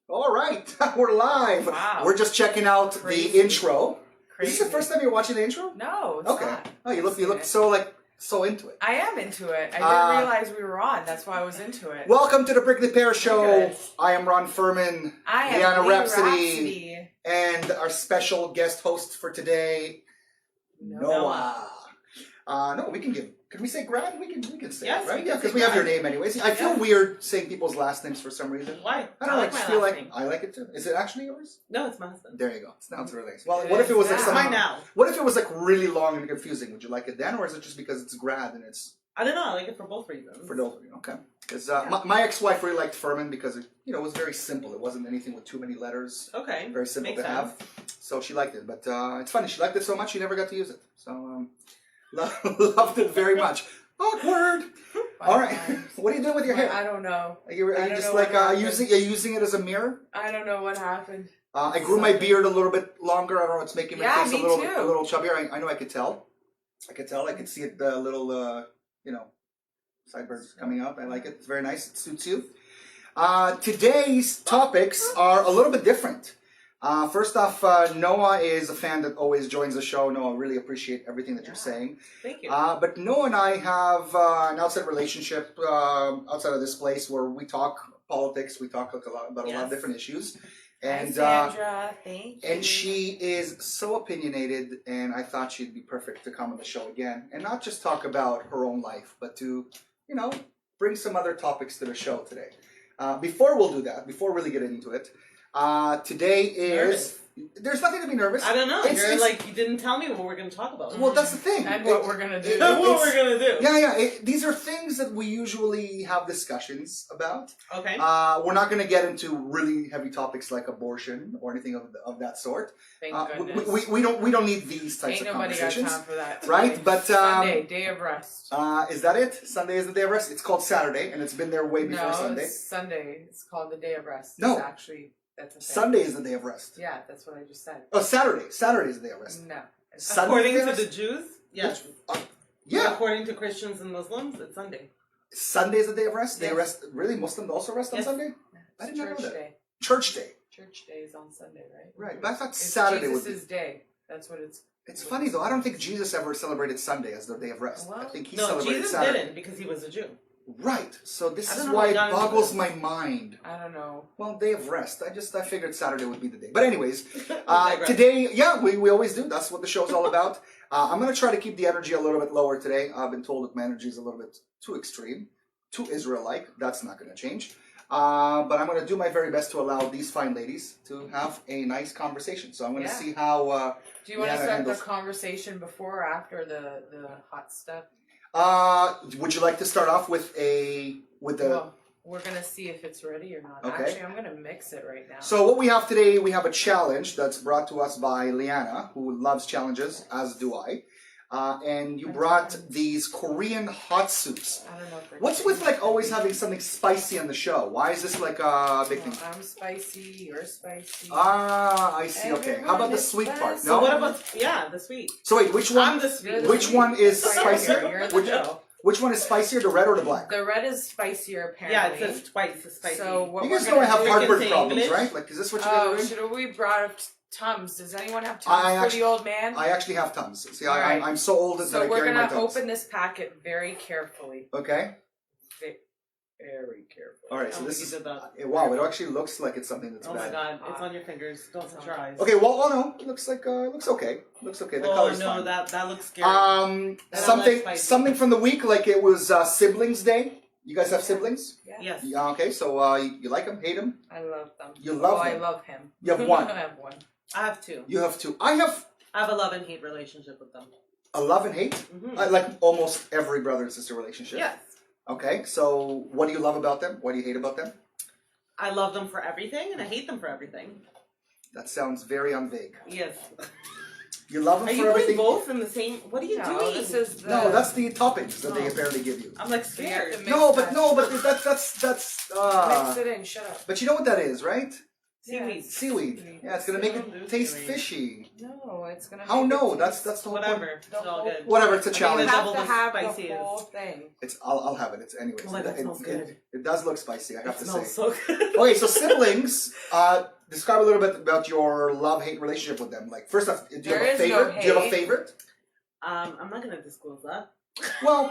All right, we're live. Wow. We're just checking out Crazy. the intro. Crazy. Is this the first time you're watching the intro? No, it's Okay. not. Oh, you look so into it. I am into it. I didn't realize we were on. That's why I was into it. Welcome to the Prickly Pear Show. Look at this. I am Ron Furman. I am Liana Lee Rhapsody. And our special guest host for today, Noah. No, we can give. Can we say Grad? We can say Yes, it, right? we can Yeah, because say we have your Grad. name anyways. I feel weird saying people's last names for some reason. Why? I don't know. I like just my feel last like name. I like it too. Is it actually yours? No, it's my husband. There you go. It sounds really nice. Well, It what if it was like is some? Mine now. What if it was like really long and confusing? Would you like it then, or is it just because it's Grad and it's I don't know. I like it for both reasons. for both of you? Okay. Because my ex-wife really liked Furman because it was very simple. It wasn't anything with too many letters. Okay. Very simple Makes to have. So she liked it. But it's funny. She liked it so much she never got to use it. So loved it very much. Awkward. All right. What are you doing with your hair? I don't know. Are you I don't just know like what happened. using it as a mirror? I don't know what happened. I grew my beard a little bit longer. I don't know. It's making my Yeah, face me a little too. chubbier. I know. I could tell. I could see it. The little sideburns coming out. I like it. It's very nice. It suits you. Today's topics are a little bit different. First off, Noah is a fan that always joins the show. Noah, really appreciate everything that you're saying. Thank you. But Noah and I have an outside relationship outside of this place where we talk politics. We talk about a lot of Yes. different issues. Hi, And Sandra. Thank you. and she is so opinionated, and I thought she'd be perfect to come on the show again, and not just talk about her own life, but to, bring some other topics to the show today. Before we'll do that, before we really get into it, today is... Nervous. There's nothing to be nervous. I don't know. It's- You didn't tell me what we're going to talk about. Well, that's the thing. And what we're gonna do. what we're going to do. Yeah. These are things that we usually have discussions about. Okay. We're not going to get into really heavy topics like abortion or anything of that sort. Thank We, goodness. we don't need these types Ain't of nobody got conversations. time for that. Right? today. But, Sunday, day of rest. Is that it? Sunday is the day of rest? It's called Saturday, and it's been there way before No, Sunday. it's Sunday. It's called the day of rest. No. It's actually, that's a thing. Sunday is the day of rest. Yeah, that's what I just said. Oh, Saturday. Saturday is the day of rest. No. It's Sunday According is the to day the of Jews, yes. rest? Yeah. According to Christians and Muslims, it's Sunday. Sunday is the day of rest? They Yes. rest. Really? Muslims also rest on Yes. Sunday? I It's did not know church that. day. Church day. Church day is on Sunday, right? Right. But I thought It's Saturday would be. Jesus' day. That's what it's. It's funny though. I don't think Jesus ever celebrated Sunday as the day of rest. Well, I think he No, celebrated Jesus Saturday. didn't because he was a Jew. Right. So this I is don't know why how it we got into boggles this. my mind. I don't know. Well, day of rest. I figured Saturday would be the day. But anyways, digress. today, we always do. That's what the show's all about. I'm going to try to keep the energy a little bit lower today. I've been told that my energy is a little bit too extreme, too Israel-like. That's not going to change. But I'm going to do my very best to allow these fine ladies to have a nice conversation. So I'm going to Yeah. see how... Do you want to Liana start handles- the conversation before or after the hot stuff? would you like to start off with the... Well, we're gonna see if it's ready or not. Okay. Actually, I'm gonna mix it right now. So what we have today, we have a challenge that's brought to us by Liana, who loves challenges, as do I. And you brought these Korean hot soups. I don't know if they're What's with like always having something spicy on the show? Why is this like a big thing? I'm spicy. You're spicy. I see. Okay. How about the Everyone is sweet part? spicy. So No. what about the sweet? So wait, which one? I'm the sweet. Which one is You're spicier? the Which, middle. which one is spicier, the red or the black? The red is spicier, Yeah, apparently. it says twice as spicy. So what You we're guys know I have gonna do- heartburn say problems, English? right? Like, is this what you're Oh, doing? should we brought up Tums? Does anyone have I Tums for actually- the old man? I actually have tons. See, All right. I'm so old that So I we're carry my gonna tons. open this packet very carefully. Okay. Very carefully. All right. So Oh, this you is did that. wow. It actually looks like it's something that's Oh bad. my god, it's on your fingers. Don't touch your eyes. Okay, well, no, it looks like it looks okay. Looks okay. The Oh color's no, fine. that looks scary. That Something looks spicy. something from the week, like it was Siblings Day. You guys have siblings? Yeah. Yes. Yeah. Okay, so you like them, hate them? I love them. You love I them? love him. You have one. I have one. I have two. You have two. I have I have a love and hate relationship with them. a love and hate. Mm-hmm. Like almost every brother and sister relationship. Yes. Okay, so what do you love about them? What do you hate about them? I love them for everything and I hate them for everything. That sounds very unvague. Yes. You love them Are for you putting everything. both in the same? What are you No, doing? this is the... No, that's the toppings that they Oh. apparently give you. I'm like So you have scared. to mix No, but that. that's. Mix it in. Shut up. But you know what that is, right? Seaweed. Seaweed. Yeah, it's gonna make Don't do it taste seaweed. fishy. No, it's gonna. How make no? it That's taste the whole point. Whatever. It's the all whole- good. Whatever. It's a I mean, You challenge. it's have double to the have the spicy whole is. thing. I'll have it. It's anyways. Oh, that smells good. It does look spicy. I have It to smells say. so good. Okay, so siblings. Describe a little bit about your love-hate relationship with them. Like, first off, do you There have a is no favorite? Do you have a hate. favorite? I'm not gonna disclose that. Well,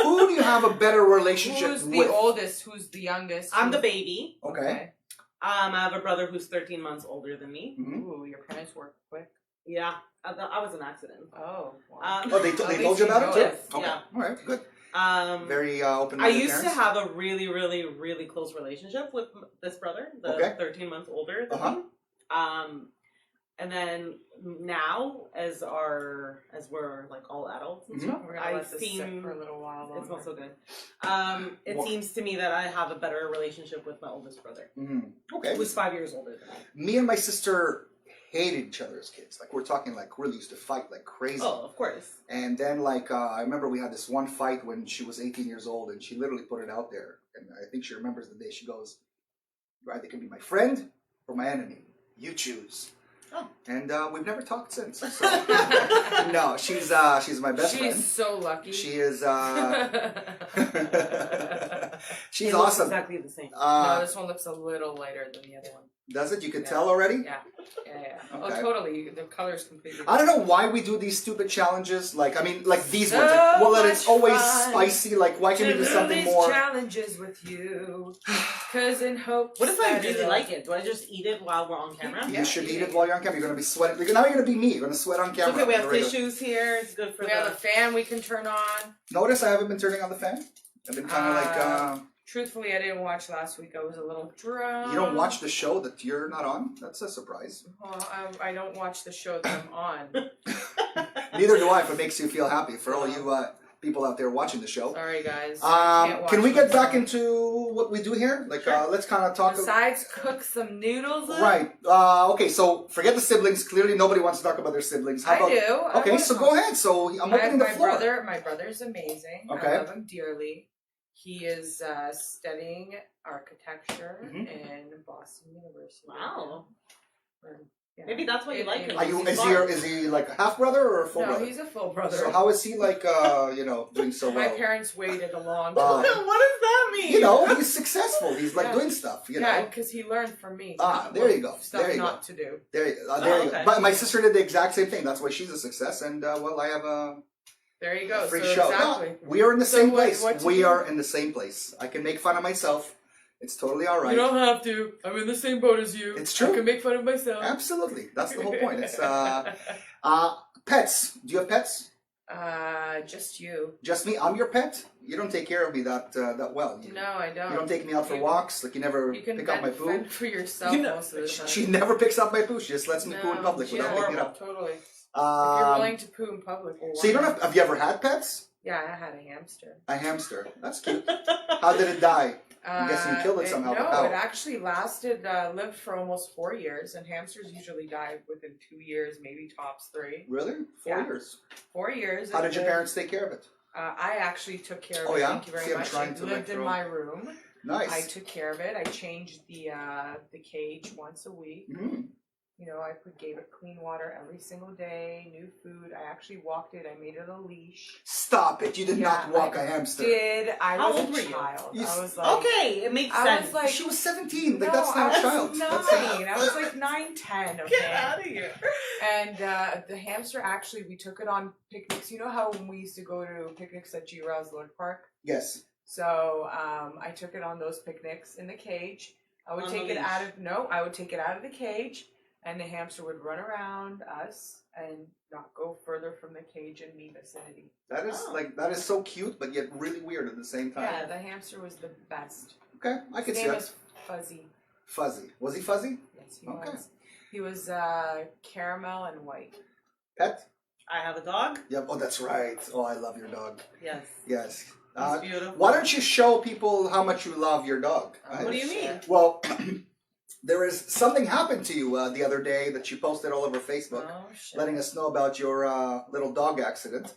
who do you have a better relationship Who's the with? oldest? Who's the youngest? I'm the Who's- baby. Okay. I have a brother who's 13 months older than me. Mhm. Ooh, your parents work quick. Yeah, I was an accident. Oh. Wow. Oh, they At told least you you about it know too. it. Okay. Yeah. All right. Good. Um, Very open. I used to have a really, really, really close relationship with this brother, the Okay. 13 months older than Uh-huh. me. And then now, as we're like all adults and Mhm. stuff, We're gonna I let this sit seem for a little while longer. it smells so good. It What? seems to me that I have a better relationship with my oldest brother, Okay. who's 5 years older than me. Me and my sister hated each other as kids. Like, we're talking like really used to fight like crazy. Oh, of course. And then, like, I remember we had this one fight when she was 18 years old, and she literally put it out there. And I think she remembers the day. She goes, "You either can be my friend or my enemy. You choose." Oh. And we've never talked since. So. No, she's my best She's friend. so lucky. She is. She's It looks awesome. Exactly the same. No, this one looks a little lighter than the other one. Does it? You can Yeah. tell already. Yeah. Oh, Okay. totally. The color's completely. I don't know why we do these stupid challenges. Like, I mean, like these So ones. Like, well, that it's much always fun spicy. Like, why can't we do something these more? challenges with you, cause in hopes. What if I that really it'll- like it? Do I just eat it while we're on camera? Yeah, You should eat eat it. it while you're on camera. You're gonna be sweating. Now you're gonna be me. You're gonna sweat on It's camera. okay, we have Regular. tissues here. It's good for We have a the. fan we can turn on. Notice I haven't been turning on the fan. I've been kind of like. Truthfully, I didn't watch last week. I was a little drunk. You don't watch the show that you're not on. That's a surprise. Well, I don't watch the show that I'm on. Neither do I. If it makes you feel happy, for all you people out there watching the show. Sorry, guys. I can't watch Can we get my back show. into what we do here? Like, Sure. let's kind of talk. Besides, cook some noodles. Right. Okay. So forget the siblings. Clearly, nobody wants to talk about their siblings. How I about? do. I Okay. wanna So talk. go ahead. So I'm opening the floor. My brother's amazing. Okay. I love him dearly. He is studying architecture Mhm. in Boston University. Wow. Or, yeah. Maybe that's why you like him. Are you? He's Is he like a half brother or a full No, brother? he's a full brother. So how is he like? Doing so My well. parents waited a long Uh, time. What does that mean? You know, he's successful. He's like Yeah. doing stuff. You Yeah, know. because he learned from me. There you go. Stuff There you not to do. There you Oh, go. okay. But my sister did the exact same thing. That's why she's a success. And well, I have a There you go. free so show. exactly. No, we are in the So same what- place. what you We do? are in the same place. I can make fun of myself. It's totally all right. You don't have to. I'm in the same boat as you. It's true. I can make fun of myself. Absolutely. That's the whole point. It's pets. Do you have pets? Just you. Just me. I'm your pet. You don't take care of me that well. You, No, I don't. you don't take me out for You- walks. Like you never You can pick up my poo. fend for yourself You know, most of the time. She never picks up my poo. She just lets me poo in public she's without picking it up. Totally. If you're Um, willing to poo in public, well, so you why don't not? have you ever had pets? Yeah, I had a hamster. A hamster. That's cute. How did it die? I'm guessing you killed it somehow, No, but how? it actually lived for almost 4 years, and hamsters usually die within 2 years, maybe tops 3. Really? 4 Yeah. years. 4 years. How it did your lived- parents take care of it? I actually took care of Oh, it. yeah? Thank you very See, I'm much. trying It to, lived like, in throw- my room. Nice. I took care of it. I changed the cage once a week. Mhm. You know, gave it clean water every single day, new food. I actually walked it. I made it a leash. Stop it! You did Yeah, not walk I a hamster. I How was old a were you? child. You I s- was like, Okay, it makes I sense. was like, She was 17. Like no, that's not I a child. was That's 9. I was like 9, 10. Okay. Get out of here. And the hamster, actually, we took it on picnics. You know how when we used to go to picnics at G. Rosler Park? Yes. So I took it on those picnics in the cage. I would On take the it leash. I would take it out of the cage, and the hamster would run around us and not go further from the cage in me vicinity. That is Oh. that is so cute, but yet really weird at the same time. Yeah, the hamster was the best. Okay, I His can see name that. was Fuzzy. Fuzzy. Was he fuzzy? Yes, he Okay. was. He was caramel and white. Pet? I have a dog. Yep. Oh, that's right. Oh, I love your dog. Yes. Yes. He's beautiful. Why don't you show people how much you love your dog? What do you mean? Well, there is something happened to you the other day that you posted all over Facebook, Oh, shit. letting us know about your little dog accident,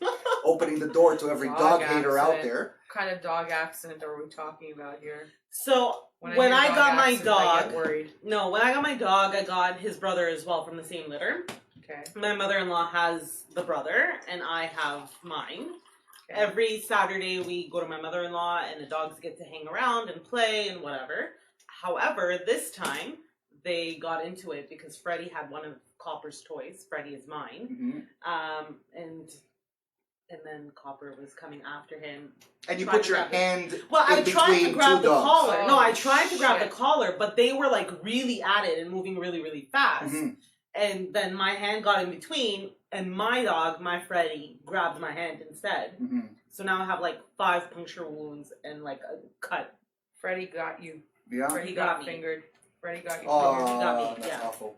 opening the door to every Dog dog hater out accident. there. kind of dog accident are we talking about here? So when hear I dog got my accident, I dog, get worried. no, when I got my dog, I got his brother as well from the same litter. Okay. My mother-in-law has the brother, and I have mine. Okay. Every Saturday, we go to my mother-in-law, and the dogs get to hang around and play and whatever. However, this time, they got into it because Freddie had one of Copper's toys. Freddie is mine. Mhm. And then Copper was coming after him. And you Tried put to your grab it. hand Well, I in tried to between grab two the dogs. collar. Oh, No, I tried to grab the shit. collar, but they were like really at it and moving really, really fast. Mhm. And then my hand got in between, and my dog, my Freddie, grabbed my hand instead. Mhm. So now I have like 5 puncture wounds and like a cut. Freddie got you. Yeah. Freddie got got me. fingered. Freddie got you Oh, fingered. He got me, that's yeah. awful.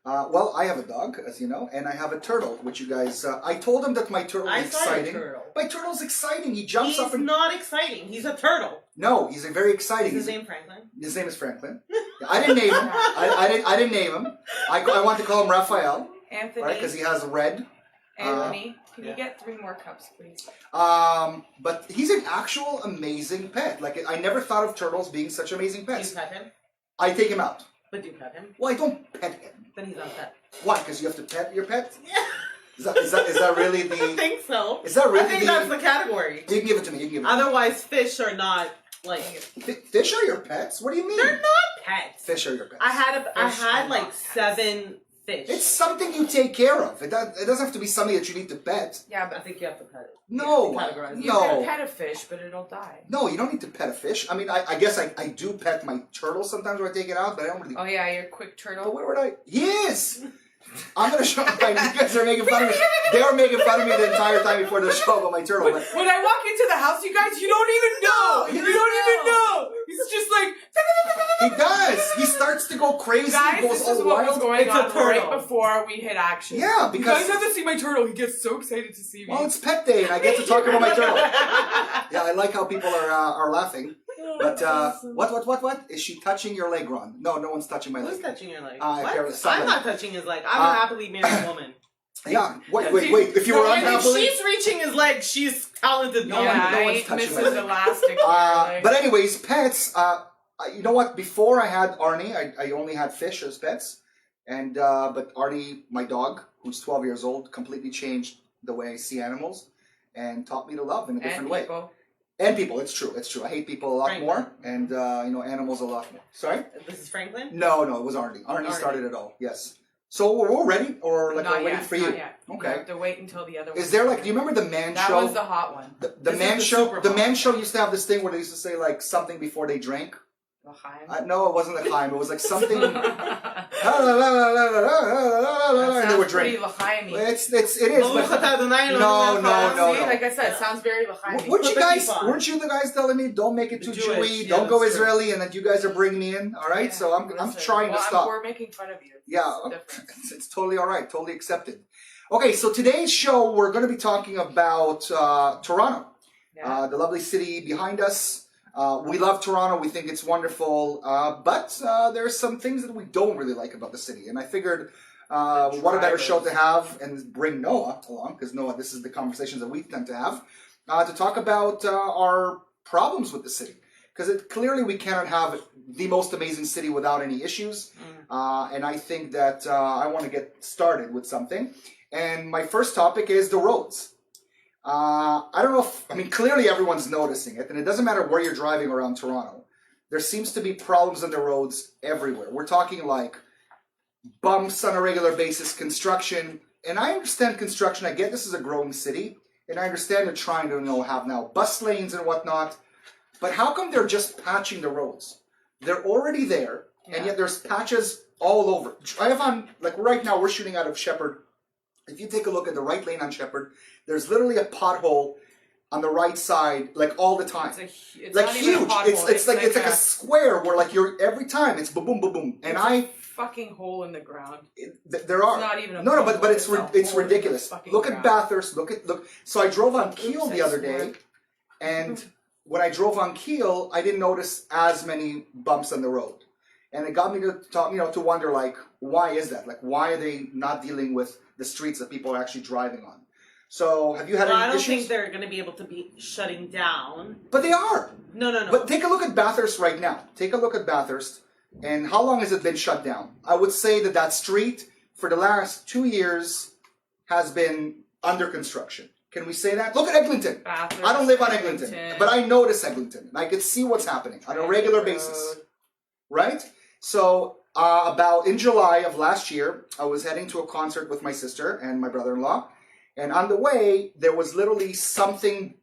Well, I have a dog, as you know, and I have a turtle, which you guys... I told him that my turtle I is saw your exciting. turtle. My turtle's exciting. He jumps He's up and... not exciting. He's a turtle. No, he's a very exciting. Is his name Franklin? His name is Franklin. I didn't name him. I didn't name him. I want to call him Raphael, Anthony. right? Because he has red. Anthony, can yeah. you get 3 more cups, please? But he's an actual amazing pet. Like, I never thought of turtles being such amazing Do you pets. pet him? I take him out. But do you pet him? Well, I don't pet him. Then he's not pet. Why? Because you have to pet your pet? Yeah. Is that really I the... think so. Is that really I think that's the category. You can give it to me. You can give it to me. Otherwise, fish are not like Fish are your pets? What do you mean? they're not pets. Fish are your pets. I Fish had are like not pets. 7 fish. It's something you take care of. It doesn't have to be something that you need to pet. Yeah, I but think you have to pet it. No. You have to categorize it. you No. can pet a fish, but it'll die. No, you don't need to pet a fish. I mean, I guess I do pet my turtle sometimes when I take it out, but I don't really... Oh yeah, your quick But turtle. where would I... He is! I'm going to show... You guys are making fun of me. They were making fun of me the entire time before the show about my turtle. When, But when I walk into the house, you guys, you don't even know. No, You don't even know. He's just like. he does. He starts to go crazy. Guys, he goes this is all what was wild. going It's a on turtle. right before we hit action. Yeah, You because... guys have to see my turtle. He gets so excited to see me. Well, it's pet day, and I get to talk about my turtle. Yeah, I like how people are laughing. But what? Is she touching your leg, Ron? No, no one's touching my Who's leg. touching your leg? I What? care with someone. I'm not touching his leg. I'm a happily married woman. Yeah. Wait. If you were If unhappily. she's reaching his leg, she's talented. No yeah, one- no I one's ain't touching Mrs. my Elastic. But anyways, pets. You know what? Before I had Arnie, I only had fish as pets, and but Arnie, my dog, who's 12 years old, completely changed the way I see animals, and taught me to love in a different way. And people, it's true. I hate people a lot Franklin. more, and animals a lot more. Sorry? This is Franklin? No, it was Arnie. Arnie Arnie. started it all. Yes. So we're ready, or like Not we're waiting yet, for not you. yet. Okay. You have to wait until the other one. Is there like? Do you remember the Man That Show? was the hot one. The This is Man the Show. super The hot Man one. Show used to have this thing where they used to say like something before they drank. L'chaim. No, it wasn't the time. It was like something. And That they were sounds pretty drinking. l'chaim-y. It is. But No, no. See, like I said, it sounds very l'chaim-y. weren't you the guys telling me don't make it too Jewish, Jewy, yeah, don't go that's true. Israeli, and that you guys are bringing me in? All right, Yeah, so I'm listen. trying to Well, stop. We're making fun of you. Yeah, It's different. it's totally all right, totally accepted. Okay, so today's show we're going to be talking about Toronto, Yeah. the lovely city behind us. We love Toronto. We think it's wonderful, but there are some things that we don't really like about the city. And I figured, what a better show to have and bring Noah along, because Noah, this is the conversations that we tend to have, to talk about our problems with the city. Because clearly we cannot have the most amazing city without any issues. And I think that I want to get started with something. And my first topic is the roads. I don't know clearly everyone's noticing it, and it doesn't matter where you're driving around Toronto. There seems to be problems on the roads everywhere. We're talking like bumps on a regular basis, construction. And I understand construction. I get this is a growing city, and I understand they're trying to have now bus lanes and whatnot. But how come they're just patching the roads? They're already there, and yet there's patches all over. I have on, like right now, we're shooting out of Shepherd. If you take a look at the right lane on Shepherd, there's literally a pothole on the right side, like all the time. It's Like not even a huge. pothole. It's like a square where like you're every time it's boom boom boom boom. And It's a fucking hole in the ground. there are It's not even a no, but pothole, it's it's a hole it's in the ridiculous. fucking Look at ground. Bathurst. Look. So I drove on Keel Oops, the I other swore. day, and when I drove on Keel, I didn't notice as many bumps on the road, and it got me to talk, to wonder like why is that? Like why are they not dealing with the streets that people are actually driving on? So have you had Well, I any don't issues? think they're going to be able to be shutting down. But they are. No. But take a look at Bathurst right now. Take a look at Bathurst. And how long has it been shut down? I would say that that street for the last 2 years has been under construction. Can we say that? Look at Eglinton. Bathurst, I don't live on Eglinton, but I notice Eglinton. And I could see what's happening on a regular basis. Right? So about in July of last year, I was heading to a concert with my sister and my brother-in-law. And on the way, there was literally something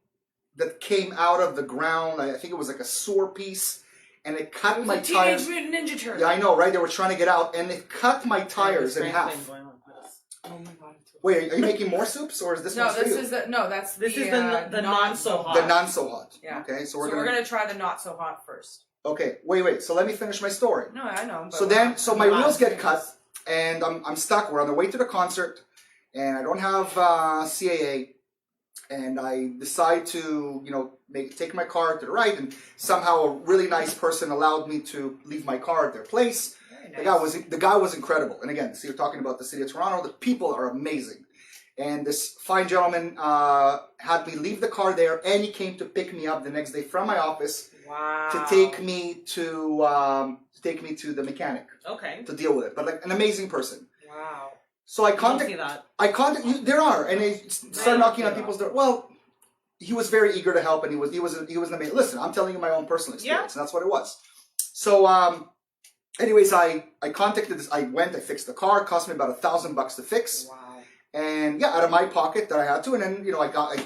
that came out of the ground. I think it was like a sewer piece. And it cut my tires. Teenage Mutant Ninja Turtle. Yeah, I know, right? They were trying to get out. And it cut my tires in half. Oh my god. Wait, are you making more soups? Or is this one for you? That's This the, is the not so hot. The not so hot. Yeah. Okay, so So we're we're gonna try the not so hot first. Okay, wait. So let me finish my story. No, I know. So my wheels get cut, and I'm stuck. We're on the way to the concert, and I don't have CAA, and I decide to take my car to the right, and somehow a really nice person allowed me to leave my car at their place. Very nice. The guy was incredible, and again, so you're talking about the city of Toronto. The people are amazing, and this fine gentleman had me leave the car there, and he came to pick me up the next day from my office. Wow. To take me to the mechanic Okay. to deal with it, but like an amazing person. Wow. So I I don't see contact that. you. There are, and they started knocking on people's door. Well, he was very eager to help, and he was an amazing. Listen, I'm telling you my own personal experience, and that's what it was. So, anyways, I contacted this. I went, I fixed the car. It cost me about $1,000 to fix. Wow. And yeah, out of my pocket that I had to, and then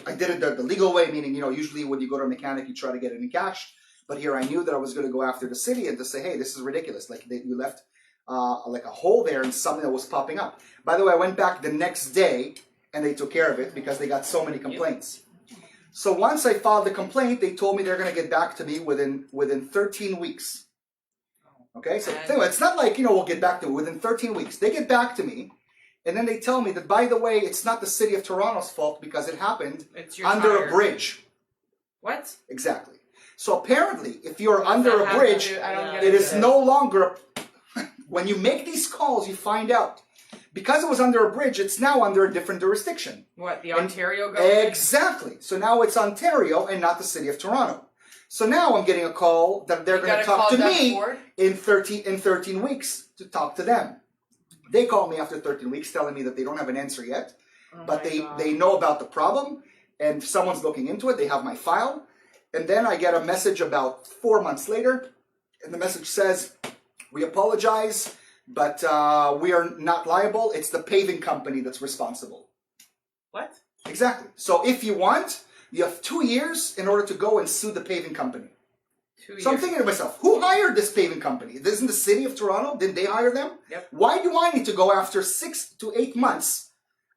I did it the legal way, meaning usually when you go to a mechanic, you try to get it in cash. But here I knew that I was going to go after the city and to say, hey, this is ridiculous. Like you left like a hole there and something that was popping up. By the way, I went back the next day and they took care of it because they got so many complaints. So once I filed the complaint, they told me they're going to get back to me within 13 weeks. Okay, so anyway, it's not like we'll get back to it within 13 weeks. They get back to me. And then they tell me that, by the way, it's not the city of Toronto's fault because it happened under a bridge. What? Exactly. So apparently, if you're under a bridge, it is no. no longer... When you make these calls, you find out. Because it was under a bridge, it's now under a different jurisdiction. What, the Ontario government? Exactly. So now it's Ontario and not the city of Toronto. So now I'm getting a call that they're going to talk to me in 13 weeks to talk to them. They call me after 13 weeks telling me that they don't have an answer yet, but they know about the problem and someone's looking into it. They have my file. And then I get a message about 4 months later, and the message says, we apologize, but we are not liable. It's the paving company that's responsible. What? Exactly. So if you want, you have 2 years in order to go and sue the paving company. 2 years. So I'm thinking to myself, who hired this paving company? Isn't the city of Toronto? Didn't they hire them? Yep. Why do I need to go after 6 to 8 months?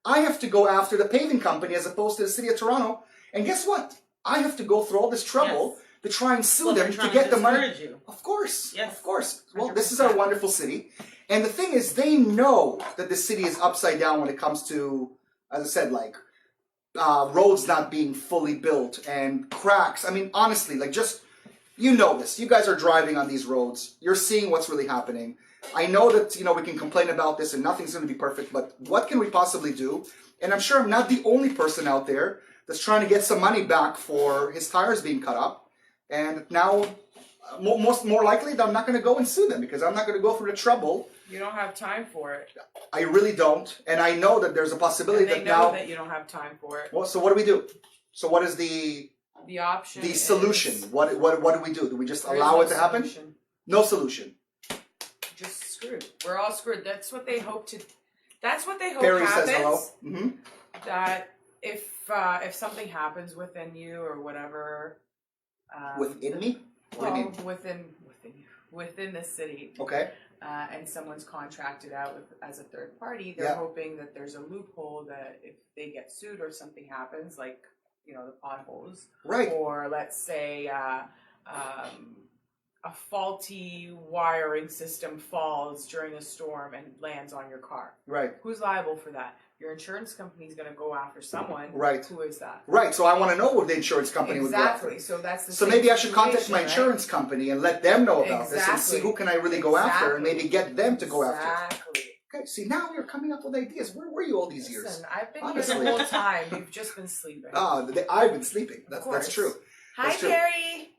I have to go after the paving company as opposed to the city of Toronto. And guess what? I have to go through all this trouble to try and sue them to get the money. You. Of course. Yes. Of course. Well, 100%. this is our wonderful city. And the thing is, they know that the city is upside down when it comes to, as I said, like, roads not being fully built and cracks. I mean, honestly, like just, this. You guys are driving on these roads. You're seeing what's really happening. I know that, we can complain about this and nothing's going to be perfect, but what can we possibly do? And I'm sure I'm not the only person out there that's trying to get some money back for his tires being cut up. And now, more likely, that I'm not going to go and sue them because I'm not going to go through the trouble. You don't have time for it. I really don't. And I know that there's a possibility And they that know now... that you don't have time for it. Well, so what do we do? So what is the option? The solution. What do we do? Do we just There is allow no it to happen? solution. No solution. Just screwed. We're all screwed. That's what they hope to. That's what they hope Perry happens. says hello. Mm-hmm. That if something happens within you or whatever. Within me? What do you mean? Within the city. Okay. And someone's contracted out as a third party, they're hoping that there's a loophole that if they get sued or something happens, like the potholes, Right. or let's say a faulty wiring system falls during a storm and lands on your car. Right. Who's liable for that? Your insurance company is going to go after someone. Right. Who is that? Right. So I want to know what the insurance company would go after. Exactly. So that's the So same maybe I should contact my situation, insurance company and let them know about this and see Exactly. who can I really go after and maybe get them to go after. Exactly. Okay, see, now you're coming up with ideas. Where were you all these years? Listen, I've been Honestly. here the whole time. You've just been sleeping. I've been sleeping. That's course. true. Hi, that's true. Carrie.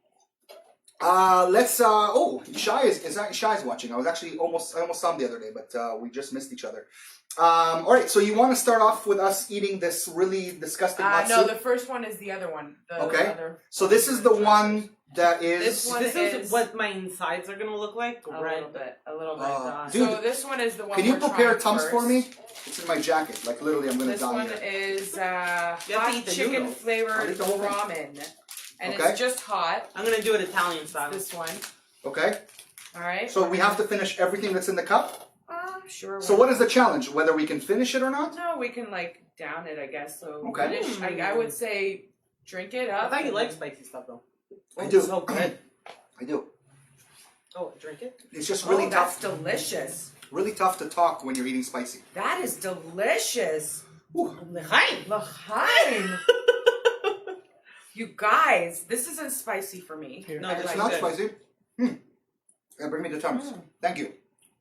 Shai's watching. I almost saw him the other day, but we just missed each other. All right, so you want to start off with us eating this really disgusting hot No, soup? the first one is the other one. The Okay. Other So this is the one that is... This one This is is what my insides are gonna look like. a Red. little bit. A little bit. Dude, So this one is the one Can you we're prepare trying Tums for first. me? It's in my jacket. Like, literally, I'm going to This die one here. is You have to hot eat the chicken noodle. I'll flavored eat the whole thing. ramen. And Okay. it's just hot. I'm gonna do it Italian style. This one. Okay? Alright. So we have to finish everything that's in the cup? Sure. So what is the challenge? Whether we can finish it or not? No, we can like down it, I guess. So Okay. finish. I would say drink it I up. thought you liked spicy stuff though. I Oh, do. it's so good. I do. Oh, drink it. It's just really that's tough. delicious. Really tough to talk when you're eating spicy. That is delicious. Ooh. L'chaim. L'chaim. You guys, this isn't spicy for me. No, I it's It's like not it. spicy. Yeah, bring me the Tums. Thank you.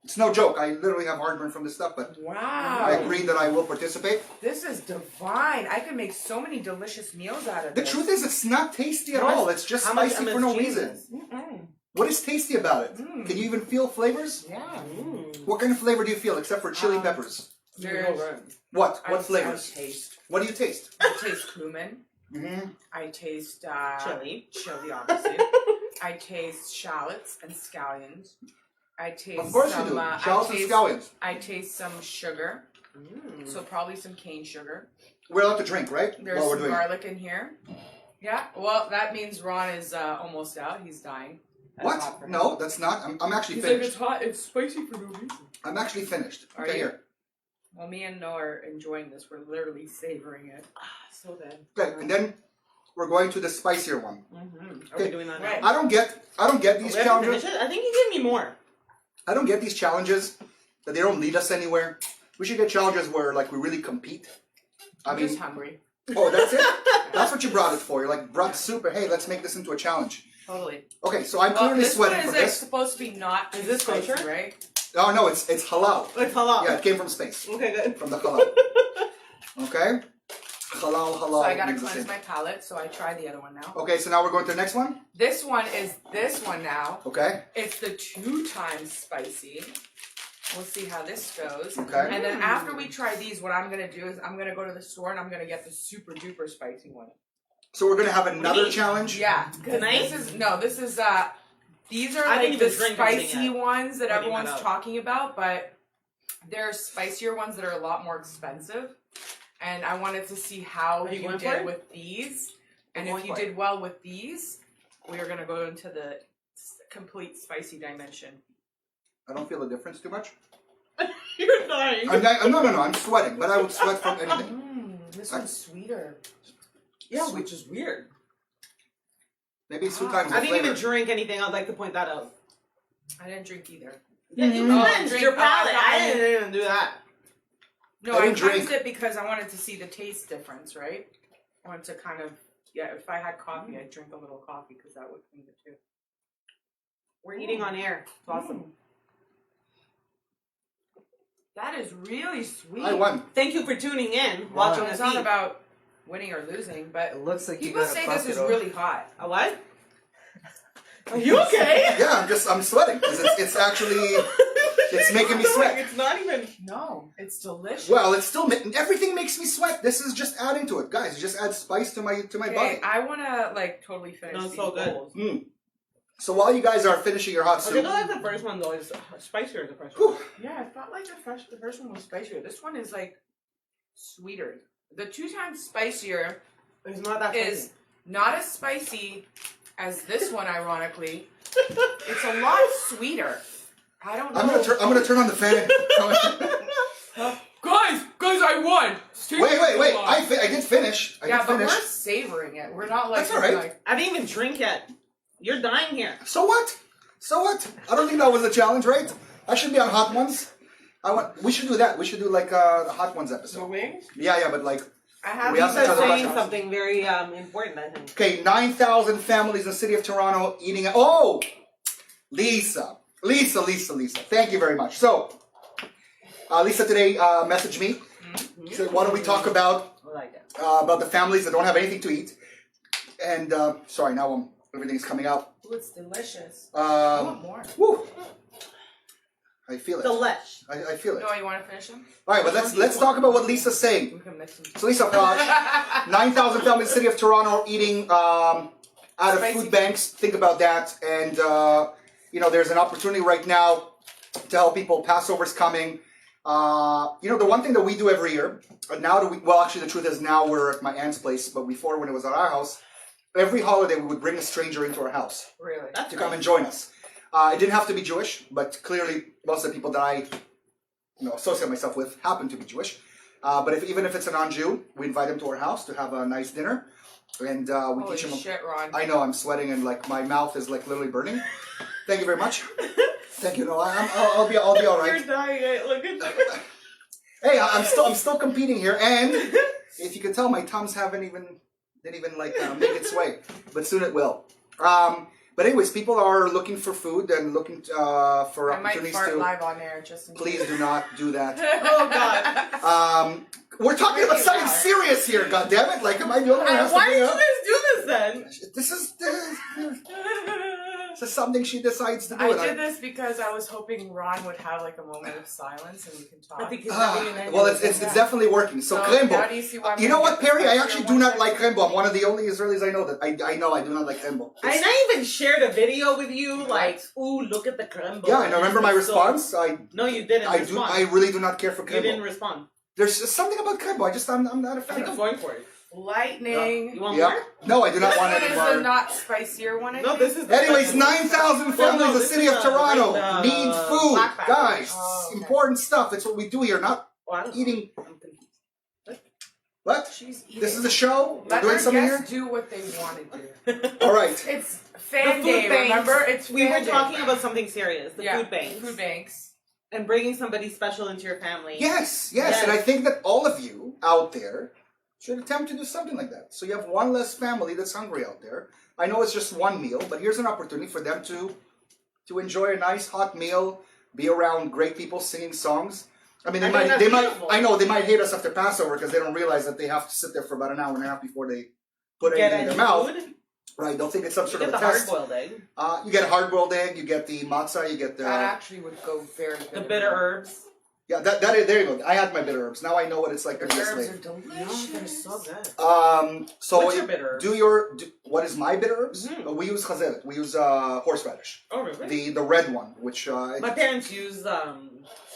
It's no joke. I literally have heartburn from this stuff, but Wow. I agree that I will participate. This is divine. I can make so many delicious meals out of The this. truth is, it's not tasty at How much- all. It's just how much spicy for no MSG reason. is Mm-mm. What is tasty about it? Mm. Can you even feel flavors? Yeah. What kind of flavor do you feel except for chili peppers? There's, What? I What flavors? taste. What do you taste? I taste cumin. Mm-hmm. I taste Chili. Chili, obviously. I taste shallots and scallions. I taste Of course some, you do. I Shallots and taste- scallions. I taste some sugar, Mm. so probably some cane sugar. We're allowed to drink, right? There's While we're some doing it. garlic in here. Yeah, well, that means Ron is almost out. He's dying. That's hot What? for him. No, that's not. I'm actually He's like, finished. it's hot, it's spicy for no reason. I'm actually finished. Are Okay, you? here. Well, me and Noah are enjoying this. We're literally savoring it. Ah, so good. Okay, and then we're going to the spicier one. Mm-hmm. Are Okay. we doing that now? Right. I don't get these We haven't challenges. finished it? I think you gave me more. I don't get these challenges that they don't lead us anywhere. We should get challenges where like we really compete. I I'm mean, just hungry. oh, that's it. That's what you brought it for. You're like brought soup. Hey, let's make this into a challenge. Totally. Okay, so I'm Well, clearly this one sweating is for like, this. supposed to be not Is too this spicy, kosher? right? Oh no, it's halal. It's halal. Yeah, it came from space. Okay, good. From the halal. Okay? Halal, halal. So I gotta means the cleanse same. my palate, so I try the other one now. Okay, so now we're going to the next one. This one is this one now. Okay. It's the 2 times spicy. We'll see how this goes. Okay. And then after we try these, what I'm gonna do is I'm gonna go to the store and I'm gonna get the super duper spicy one. So we're gonna have another Meat. challenge. Yeah, because Tonight? this is these are I like didn't the even drink everything spicy yet. ones that Pointing everyone's that out. talking about, but there's spicier ones that are a lot more expensive. And I wanted to see how Are you you going for did it? with these. And I'm if going you for it. did well with these, we are gonna go into the complete spicy dimension. I don't feel a difference too much. You're dying. No, I'm sweating, but I would sweat from anything. This one's sweeter. Yeah, which is weird. Maybe it's 2 Ah. times the I didn't flavor. even drink anything. I'd like to point that out. I didn't drink either. Yeah, you Mhm. cleansed drink- your palate. I- I didn't even do that. No, I I didn't cleansed drink. it because I wanted to see the taste difference, right? I wanted to kind of, if I had coffee, I'd drink a little coffee because that would clean it too. We're eating on air. It's awesome. That is really sweet. I won. Thank you for tuning in, So watching it's us not eat. about winning or losing, but It looks like you people got a say this is bucket really hot. A what? Are you okay? Yeah, I'm sweating. 'Cause it's actually, it's making me sweat. It's not even. No, it's delicious. Well, it's still, everything makes me sweat. This is just adding to it. Guys, just add spice to my okay, body. I want to like totally finish No, it's these so good. bowls. So while you guys are finishing your hot I soup, think I like the first one though. It's spicier the first one. whew, Yeah, I felt like the first one was spicier. This one is like sweeter. The 2 times spicier It's not that is spicy. not as spicy as this one, ironically. It's a lot sweeter. I don't know. I'm gonna turn on the fan. Guys, I won. wait. I did finish. I Yeah, did but finish. we're savoring it. We're not like. That's all right. like- I didn't even drink yet. You're dying here. So what? I don't think that was a challenge, right? I should be on Hot Ones. We should do that. We should do like the Hot Ones The episode. wings? Yeah, but like, I have We have these to as tell the saying restaurants. something very important, I think. okay, 9,000 families in the city of Toronto eating. Oh, Lisa. Thank you very much. So, Lisa today messaged me. She said, "Why don't we talk about I like it. about the families that don't have anything to eat?" And sorry, now everything's coming out. Ooh, it's delicious. I want more. Woo. I feel it. Delish. I feel it. No, you want to finish them? All right, but let's talk about what Lisa's saying. We can mix them. So Lisa, 9,000 families in the city of Toronto are eating out of Spicy food banks. Think about that. And, there's an opportunity right now to help people. Passover's coming. The one thing that we do every year, now that the truth is now we're at my aunt's place, but before when it was at our house, every holiday we would bring a stranger into our house Really? to come and join us. It didn't have to be Jewish, but clearly most of the people that I associate myself with happen to be Jewish. But even if it's a non-Jew, we invite them to our house to have a nice dinner, and we Holy teach them. shit, Ron. I know I'm sweating and like my mouth is like literally burning. Thank you very much. Thank you. No, I'll be all You're right. dying. Look at you. Hey, I'm still competing here, and if you can tell, my Tums didn't even make its way, but soon it will. But anyways, people are looking for food and looking for I might opportunities fart to. live on air just in Please case. do not do that. Oh God. We're talking about something Wow. serious here. God damn it! Like, am I the only one who has to Why bring did it you up? guys do this then? This is something she decides to do. I and did this because I was hoping Ron would have like a moment of silence and we can talk. I think he's having an Well, idea. it's definitely working. So, now Krembo. do you see why I'm You know gonna what, get Perry? I the actually spicy do on not one like Krembo. I'm one of the only Israelis I know that I know I do not like Krembo. And I even shared a video with you, like, ooh, look at the crumble. Yeah, and I remember my response. No, you didn't I respond. really do not care for You didn't Krembo. respond. There's just something about Krembo. I'm not a I fan think I'm of. going for it. Lightning. You want Yeah. more? No, I do not This want one any is the more. not spicier one. I No, think. this is the Anyways, second one. 9,000 Well, families no, in the this city is of the Toronto black need food. bag. Guys, Oh, okay. important stuff. That's what we do here, not Oh, I don't know. eating. I'm confused. What? She's eating. This is a show? We're Let doing our something guests here? do what they want to do. All right. It's fan The food day, banks. remember? It's We were fan day. talking about something serious. The food banks. Food banks. And bringing somebody special into your family. Yes. Yes. And I think that all of you out there should attempt to do something like that. So you have one less family that's hungry out there. I know it's just one meal, but here's an opportunity for them to enjoy a nice hot meal, be around great people singing songs. I mean, I think that's beautiful. I know they might hate us after Passover because they don't realize that they have to sit there for about an hour and a half before they put Get anything in any their mouth. food. Right? They'll think it's some You sort get of the a test. hard-boiled egg. You get a hard-boiled egg. You get the matzah. You get the That actually would go very good. The bitter herbs. yeah. That is, there you go. I had my bitter herbs. Now I know what it's like to The be a herbs are slave. delicious. No, they're so good. So What's your bitter herbs? what is my bitter herbs? Mhm. We use chazeret. We use horseradish, Oh, really? the red one, which My parents use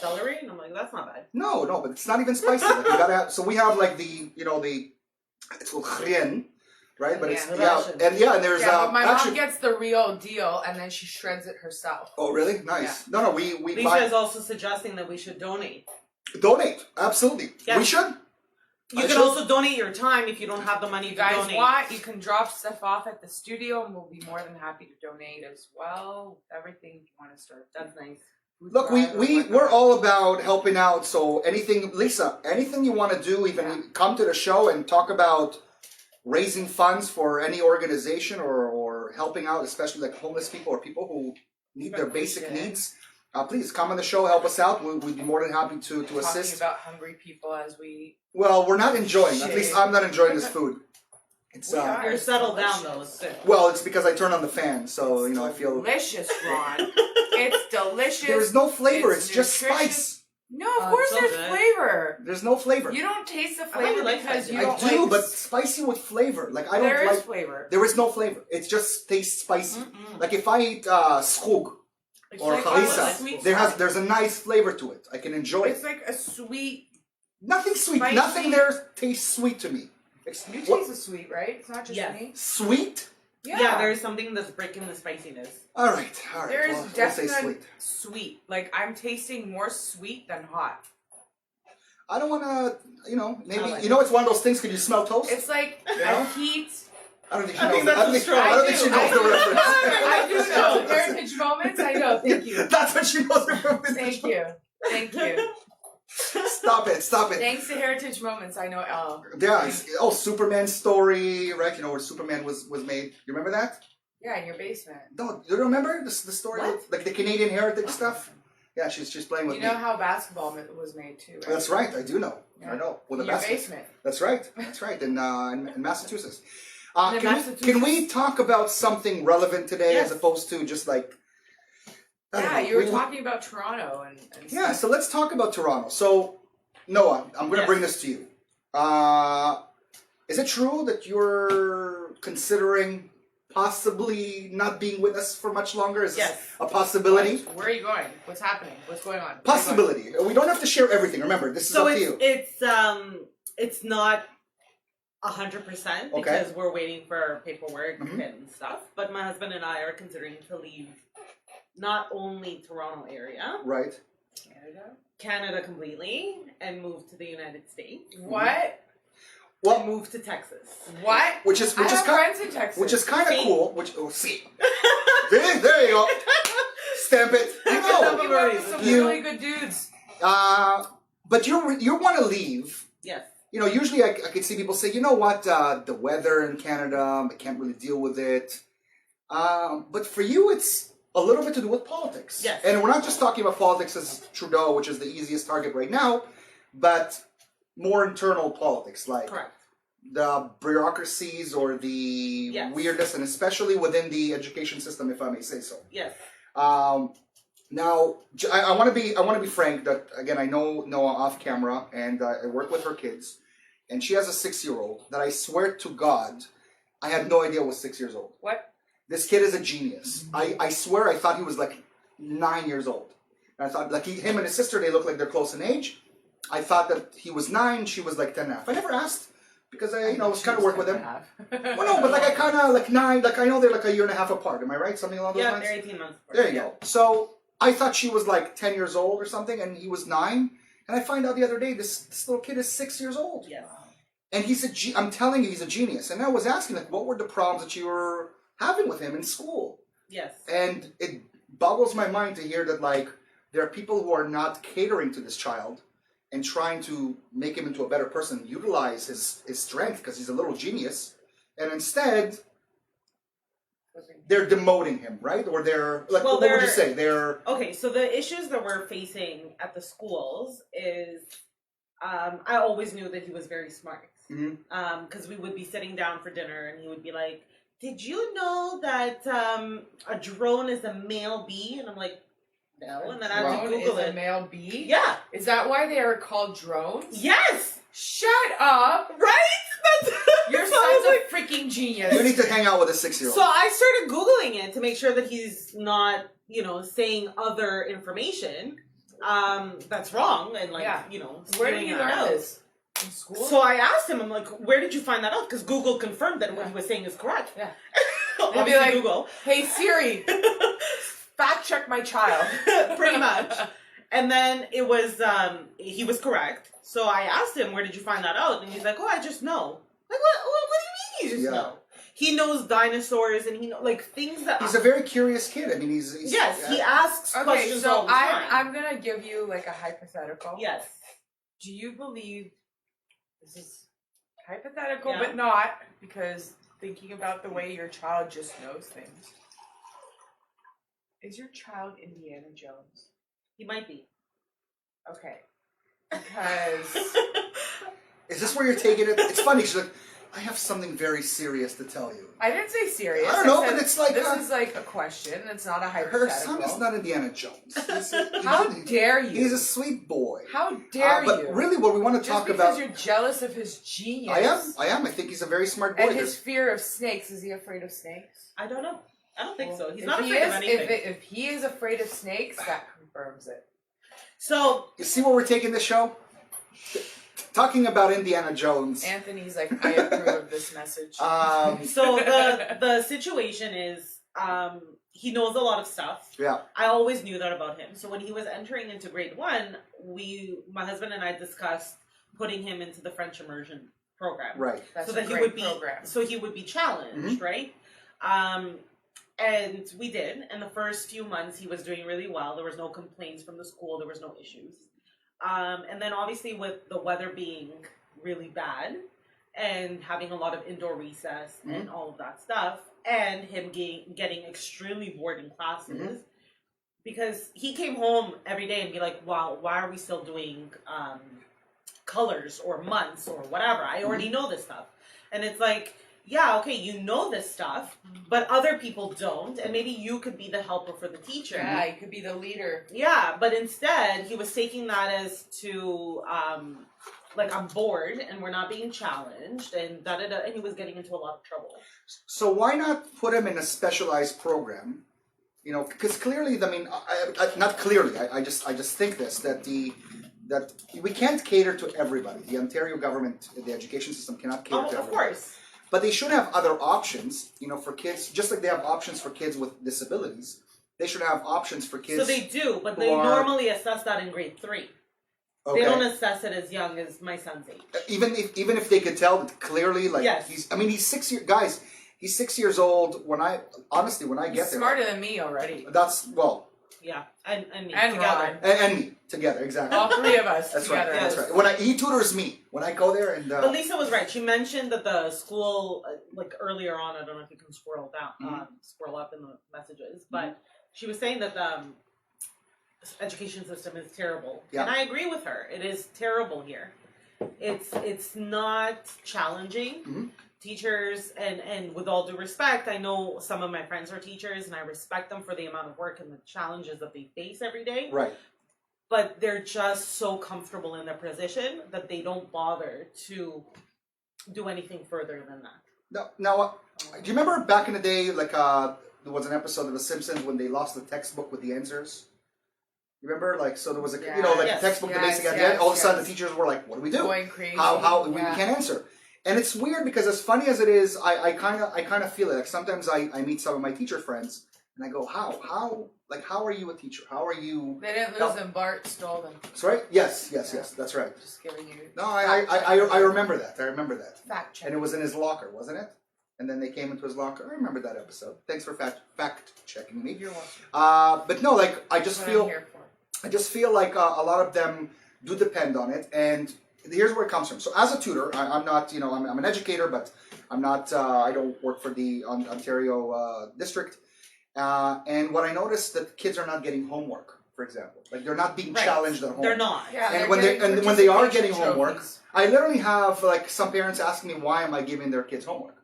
celery, and I'm like, that's not bad. no, but it's not even spicy. Like, you gotta have, so we have like it's called chrien, right? But Yeah. it's Russian. and there's Yeah, but my mom actually. gets the real deal and then she shreds it herself. Oh really? Nice. No, we Lisa buy is also suggesting that we should donate. donate. Absolutely, Yeah. we should. You I can should- also donate your time if you don't have the money If to you guys donate. want, you can drop stuff off at the studio and we'll be more than happy to donate as well. Everything you want to start. That's nice. Food Look, drive or we're whatnot. all about helping out. So anything, Lisa, anything you want to do, even come to the show and talk about raising funds for any organization or helping out, especially like homeless people or people who need their basic Appreciate it. needs. Please come on the show, help us out. We'd be more than happy to Talking assist. about hungry people as we. Well, we're not enjoying. At Shit. least I'm not enjoying this food. It's We are. You're settled down though. It's good. well, it's because I turn on the fan, so I feel delicious, Ron. It's delicious. there's no flavor. It's, It's just nutritious. spice. No, of Oh, course it's so there's good. flavor. There's no flavor. You don't taste the I flavor like because spicy. you I don't do, like. but spicy with flavor. Like I don't There is like. flavor. There is no flavor. It just tastes spicy. Mm-mm. Like if I eat schug It's or like a harissa, sweet there's a nice flavor to it. I can enjoy It's it. like a sweet. Nothing sweet. spicy- Nothing there tastes sweet to me. You What? taste the sweet, right? It's not just Yes. me. Sweet? Yeah. There's something that's breaking the spiciness. All right. There's Well, we'll say definitely sweet. sweet. Like I'm tasting more sweet than hot. I don't want to. Maybe I like it's one of those things. Can you smell toast? It's like Yeah. a heat. I don't think she I knows. think that's I don't a think, straw. I don't think she knows the reference. I do know heritage moments. I know. Thank you. That's what she knows the reference. Thank you. Thank you. Stop it. Thanks to heritage moments, I know Elle. Yeah. Superman's story, right? Where Superman was made. You remember that? Yeah, in your basement. No, you don't remember the story What? of like the Canadian heritage stuff? Yeah, she's playing with You me. know how basketball was made too, right? That's right. I do know. Yeah. I know. With In the your basket. basement. That's right. That's right. In Massachusetts. In Can we talk about something relevant today Yes. as opposed to just like? I don't Yeah, know. you were talking about Toronto and Yeah. So let's talk about Toronto. So Noah, I'm going to Yes. bring this to you. Is it true that you're considering possibly not being with us for much longer? Is Yes. this a possibility? What? Where are you going? What's happening? What's going on? Possibility. We don't have to share everything. Remember, this is So up to you. it's not 100% Okay. because we're waiting for paperwork Mhm. and stuff. But my husband and I are considering to leave not only Toronto area, Right. Canada completely, and move to the United States. What? Well, Move to Texas. What? which is I have kind friends in Texas. which is kind of See? cool. See, there you go. Stamp it. You know. You work with some You- really good dudes. But you want to leave. Yes. You know, usually I could see people say, you know what, the weather in Canada, I can't really deal with it. But for you, it's a little bit to do with politics. Yes. And we're not just talking about politics as Trudeau, which is the easiest target right now, but more internal politics, like Correct. the bureaucracies or the Yes. weirdness, and especially within the education system, if I may say so. Yes. Now, I want to be frank that again I know Noah off camera, and I work with her kids, and she has a 6-year-old that I swear to God, I had no idea was 6 years old. What? This kid is a genius. I swear I thought he was like 9 years old. And I thought like him and his sister, they look like they're close in age. I thought that he was 9, she was like 10 and a half. I never asked because I was kind of work with him. Well, no, but like I kind of like 9, like I know they're like a year and a half apart. Am I right? Something along those Yeah, lines. they're 18 months apart. There you Yeah. go. So I thought she was like 10 years old or something, and he was 9. And I find out the other day this little kid is 6 years old. Yes. And I'm telling you, he's a genius. And I was asking, like, what were the problems that you were having with him in school? Yes. And it boggles my mind to hear that, like, there are people who are not catering to this child and trying to make him into a better person, utilize his strength because he's a little genius, and instead they're demoting him, right? Or they're like, Well, what would you say? They're Okay, so the issues that we're facing at the schools is I always knew that he was very smart. Mhm. Because we would be sitting down for dinner and he would be like, did you know that a drone is a male bee? And I'm like, no. And then I had to Drone Google is a it. male bee? Yeah. Is that why they are called drones? Yes. Shut up! Right? That's Your so I son's was a freaking genius. you need to hang out with a 6-year-old. So I started Googling it to make sure that he's not, saying other information that's wrong and Yeah. Where did spewing you that learn out. this? In school? So I asked him, I'm like, where did you find that out? Because Google confirmed that what he was saying is correct. Yeah. Obviously, like- Google. Hey Siri, fact check my child. Pretty much. And then it was, he was correct. So I asked him, where did you find that out? And he's like, oh, I just know. Like, what do you mean you just Yeah. know? He knows dinosaurs and he knows, like, things that... He's a very curious kid. I mean, he's Yes, he asks Okay, questions so all the time. I'm gonna give you like a hypothetical. Yes. Do you believe this is hypothetical, Yeah. but not because thinking about the way your child just knows things? Is your child Indiana Jones? He might be. Okay, because Is this where you're taking it? It's funny. She's like, I have something very serious to tell you. I didn't say serious. I don't know, said but it's like this a- is like a question. It's not a Her hypothetical. son is not Indiana Jones. How dare you? He's a sweet boy. How dare But you? really, what we want to Just talk because about. you're jealous of his genius. I am. I think he's a very smart boy. And his fear of snakes. Is he afraid of snakes? I don't know. I don't think so. He's If not he afraid of is- anything. If he is afraid of snakes, that confirms it. So, You see where we're taking this show? Talking about Indiana Jones. Anthony's like, I approve of this message. so the situation is, he knows a lot of stuff. Yeah. I always knew that about him. So when he was entering into grade 1, my husband and I discussed putting him into the French immersion program. Right. That's so a that great he would be program. so he would be challenged, right? And we did. And the first few months he was doing really well. There was no complaints from the school. There was no issues. And then obviously with the weather being really bad and having a lot of indoor recess and all of that stuff, and him getting extremely bored in classes because he came home every day and be like, "Wow, why are we still doing colors or months or whatever? I already know this stuff." And it's like, yeah, okay, you know this stuff, but other people don't, and maybe you could be the helper for the teacher. Yeah, you could be the leader. Yeah, but instead he was taking that as to like, I'm bored and we're not being challenged, and da-da-da, and he was getting into a lot of trouble. So why not put him in a specialized program? You know, because clearly, I mean, not clearly. I just think that we can't cater to everybody. The Ontario government, the education system cannot cater to everybody. Of course. But they should have other options, you know, for kids, just like they have options for kids with disabilities. They should have options for kids. So they do, but they normally assess that in grade 3. Okay. They don't assess it as young as my son's age. Even if they could tell that clearly, like, yes. he's 6 years, guys. He's 6 years old. When I get there, smarter than me already. Yeah, and me and together. And me together, exactly. All three of us That's together. right. That's right. He tutors me when I go there, and But Lisa was right. She mentioned that the school, like earlier on, I don't know if you can scroll down, scroll up in the messages, but she was saying that the education system is terrible, and I agree with her. It is terrible here. It's not challenging. Teachers, and with all due respect, I know some of my friends are teachers, and I respect them for the amount of work and the challenges that they face every day. Right. But they're just so comfortable in their position that they don't bother to do anything further than that. Now, do you remember back in the day, like there was an episode of The Simpsons when they lost the textbook with the answers? You remember, like, so there was a a textbook, the basic at the end. All of a sudden, the teachers were like, "What do we do? Going crazy. How we can't answer." And it's weird because, as funny as it is, I kind of feel it. Like, sometimes I meet some of my teacher friends and I go, how are you a teacher? How are you? They didn't lose them. Bart stole them. That's right. Yes. That's right. Just giving you. No, I remember that. I remember that. Fact check. And it was in his locker, wasn't it? And then they came into his locker. I remember that episode. Thanks for fact checking me. You're welcome. But no, like I just That's feel. what I'm here for. I just feel like a lot of them do depend on it, and here's where it comes from. So as a tutor, I'm not, I'm an educator, but I'm not, I don't work for the Ontario district. And what I noticed that kids are not getting homework, for example. Like they're not being challenged at home. They're not. Yeah, And when they are getting homework, I literally have like some parents asking me, why am I giving their kids homework?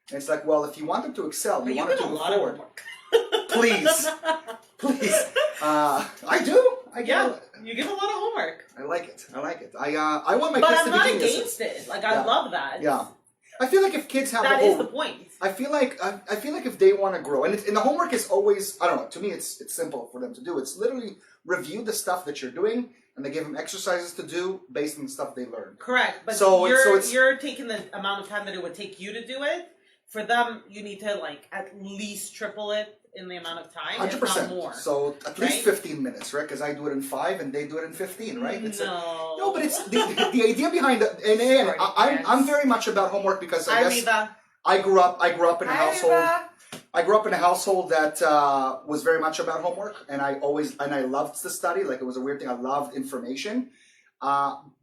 And it's like, well, if you want them to excel, But you you want them get to a move lot of forward. homework. Please. I do. You give a lot of homework. I like it. I want my But kids I'm to be not geniuses. against it. Like, I love that. Yeah. I feel like if kids have That is the point. I feel like if they want to grow, and the homework is always, I don't know, to me it's simple for them to do. It's literally review the stuff that you're doing, and they give them exercises to do based on the stuff they learn. Correct. But you're taking the amount of time that it would take you to do it. For them, you need to like at least triple it in the amount of time, 100%. if not more. So at least 15 minutes, right? Because I do it in 5 and they do it in 15, right? No, but it's the idea behind it. And I'm very much about homework because I guess I grew up in a household. I grew up in a household that was very much about homework, and I loved to study. Like it was a weird thing. I loved information.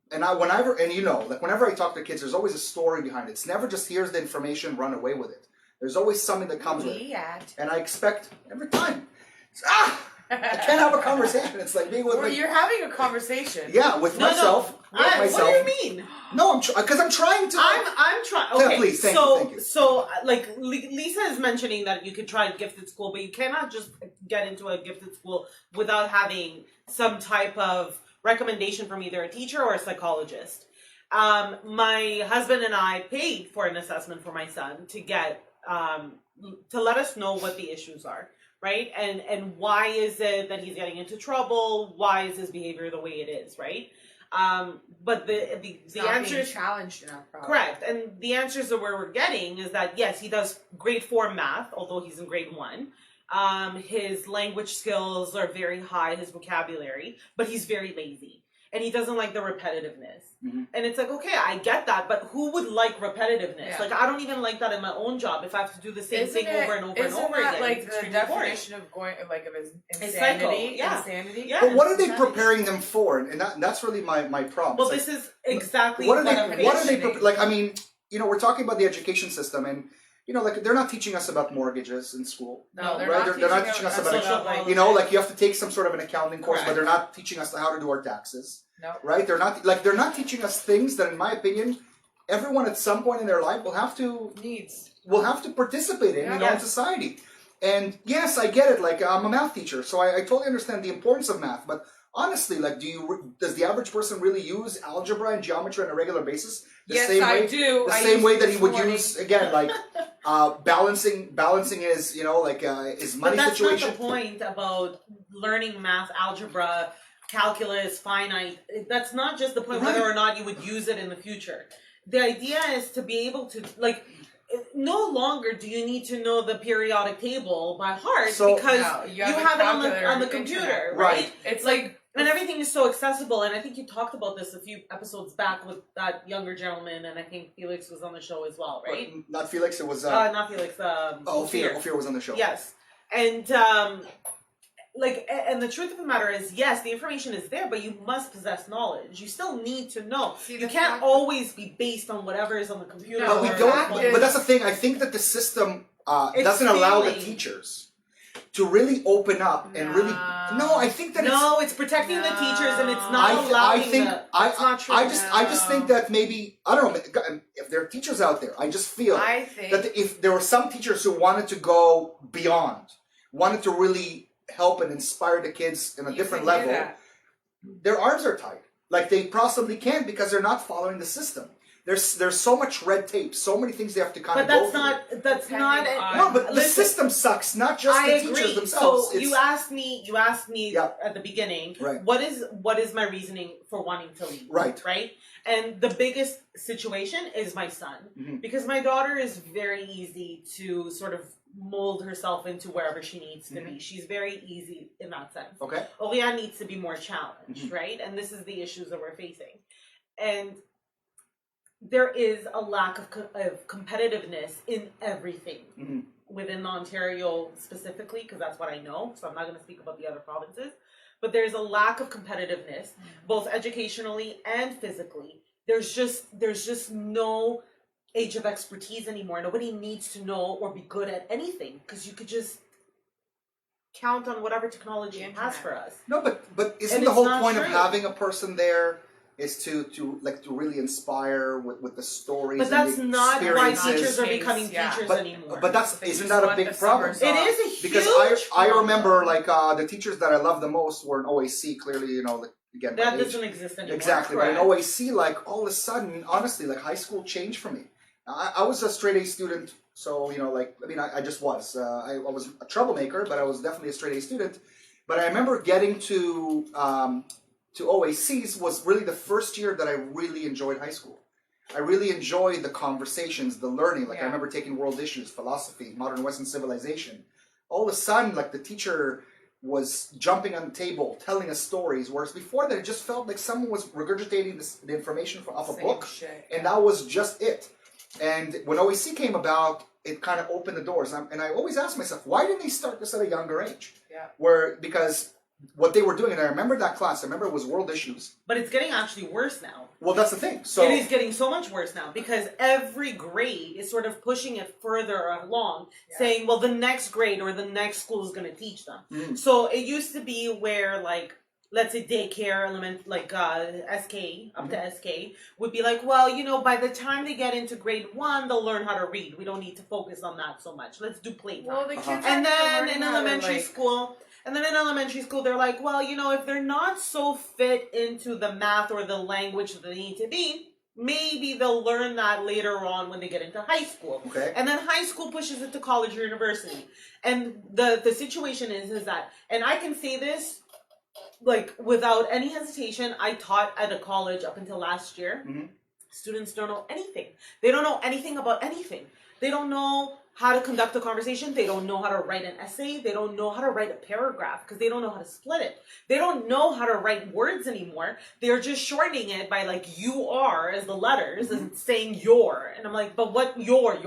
Whenever I talk to kids, there's always a story behind it. It's never just here's the information, run away with it. There's always something that comes with it. And I expect every time. I can't have a conversation. It's like being with you're having a conversation. Yeah, with myself. What do you mean? No, because I'm trying to. I'm trying. Okay, yeah, please, thank you. So, like Lisa is mentioning that you could try a gifted school, but you cannot just get into a gifted school without having some type of recommendation from either a teacher or a psychologist. My husband and I paid for an assessment for my son to get to let us know what the issues are, right? And why is it that he's getting into trouble? Why is his behavior the way it is, right? But the answers challenged enough, probably. Correct, and the answers that we're getting is that yes, he does grade 4 math, although he's in grade 1. His language skills are very high, his vocabulary, but he's very lazy. And he doesn't like the repetitiveness. Mm-hmm. And it's like, okay, I get that, but who would like repetitiveness? Yeah. Like, I don't even like that in my own job if I have to do the same thing over and over and over again. Isn't that like It's the extremely definition of insanity? It's psycho, Insanity? Yeah. But what are they preparing them for? And that's really my problem. Well, it's this is exactly what are I'm they like? I mean, we're talking about the education system, and you know, like they're not teaching us about mortgages in school. No, they're Right? not They're not teaching teaching us us about, social life. you know, like you have to take some sort of an accounting course, but Correct. they're not teaching us how to do our taxes. No. Right? They're not teaching us things that, in my opinion, everyone at some point in their life will have to participate in, Yeah. in society. And yes, I get it. Like I'm a math teacher, so I totally understand the importance of math. But honestly, like, does the average person really use algebra and geometry on a regular basis? The Yes, same I way, do. The I same used way to that he this would morning. use again, like balancing his, you know, like his money But that's situation. not the point about learning math, algebra, calculus, finite. That's not just the point Right. whether or not you would use it in the future. The idea is to be able to, like, no longer do you need to know the periodic table by heart So- because No, you a have it calculator on the and computer, internet. right? It's like And everything is so accessible, and I think you talked about this a few episodes back with that younger gentleman, and I think Felix was on the show as well, right? But not Felix. It was Not Felix. Ophir. Ophir was on the show. Yes, and and the truth of the matter is, yes, the information is there, but you must possess knowledge. You still need to know. See, You the can't fact- always be based on whatever is on the computer. No, But we or don't. on the fact phone. But that's the thing. I think that the system It's doesn't allow the failing. teachers to really open up and really. No, I think that No, it's protecting the teachers, and it's not I allowing think the. It's not true. I just think that maybe I don't know if there are teachers out there. I just feel I think that if there were some teachers who wanted to go beyond, wanted to really help and inspire the kids in a you different can do level, that. their arms are tied. Like they possibly can't because they're not following the system. There's so much red tape, so many things they have to kind But of go that's through. not. That's Depending not. on- No, but the Listen, system sucks, not just I the agree. teachers themselves. So you asked me Yeah. at the beginning, Right. what is my reasoning for wanting to leave? Right. Right? And the biggest situation is my son. Mhm. Because my daughter is very easy to sort of mold herself into wherever she needs to be. She's very easy in that sense. Okay. Orion needs to be more challenged, Mhm. right? And this is the issues that we're facing. And there is a lack of competitiveness in everything Mhm. within Ontario specifically, because that's what I know. So I'm not going to speak about the other provinces. But there's a lack of competitiveness, both educationally and physically. There's just no age of expertise anymore. Nobody needs to know or be good at anything because you could just count on whatever technology The it has internet. for us. No, but isn't And the it's whole not point of true. having a person there is to really inspire with the stories? But that's and the not why experiences. teachers are becoming Yeah. teachers But anymore. that's They isn't just that a want big the problem? summers it is a huge Because I problem. remember like the teachers that I loved the most were in OAC. Clearly, you know, like, again, my that age. doesn't exist anymore. Exactly, Correct. but in OAC, like all of a sudden, honestly, like high school changed for me. I was a straight A student, so you know, like I mean, I just was. I was a troublemaker, but I was definitely a straight A student. But I remember getting to OACs was really the first year that I really enjoyed high school. I really enjoyed the conversations, the learning. Like I Yeah. remember taking world issues, philosophy, modern Western civilization. All of a sudden, like the teacher was jumping on the table, telling us stories, whereas before that, it just felt like someone was regurgitating the information off a Same book, shit, and yeah. that was just it. And when OAC came about, it kind of opened the doors. And I always ask myself, why didn't they start this at a younger age? Yeah. Because what they were doing, and I remember that class, I remember it was world issues. But it's getting actually worse now. Well, that's the thing. So It is getting so much worse now because every grade is sort of pushing it further along, Yeah. saying, well, the next grade or the next school is going to teach them. Mhm. So it used to be where, like, let's say daycare, SK, up to SK, would be like, well, you know, by the time they get into grade 1, they'll learn how to read. We don't need to focus on that so much. Let's do playtime. Well, the kids Uh-huh. And aren't then learning in how to, elementary like- school, they're like, well, you know, if they're not so fit into the math or the language that they need to be, maybe they'll learn that later on when they get into high school. okay. And then high school pushes it to college or university. And the situation is that, and I can say this, like, without any hesitation, I taught at a college up until last year. Mhm. Students don't know anything. They don't know anything about anything. They don't know how to conduct a conversation. They don't know how to write an essay. They don't know how to write a paragraph because they don't know how to split it. They don't know how to write words anymore. They're just shortening it by like you are as the letters and saying your. And I'm like, but what your?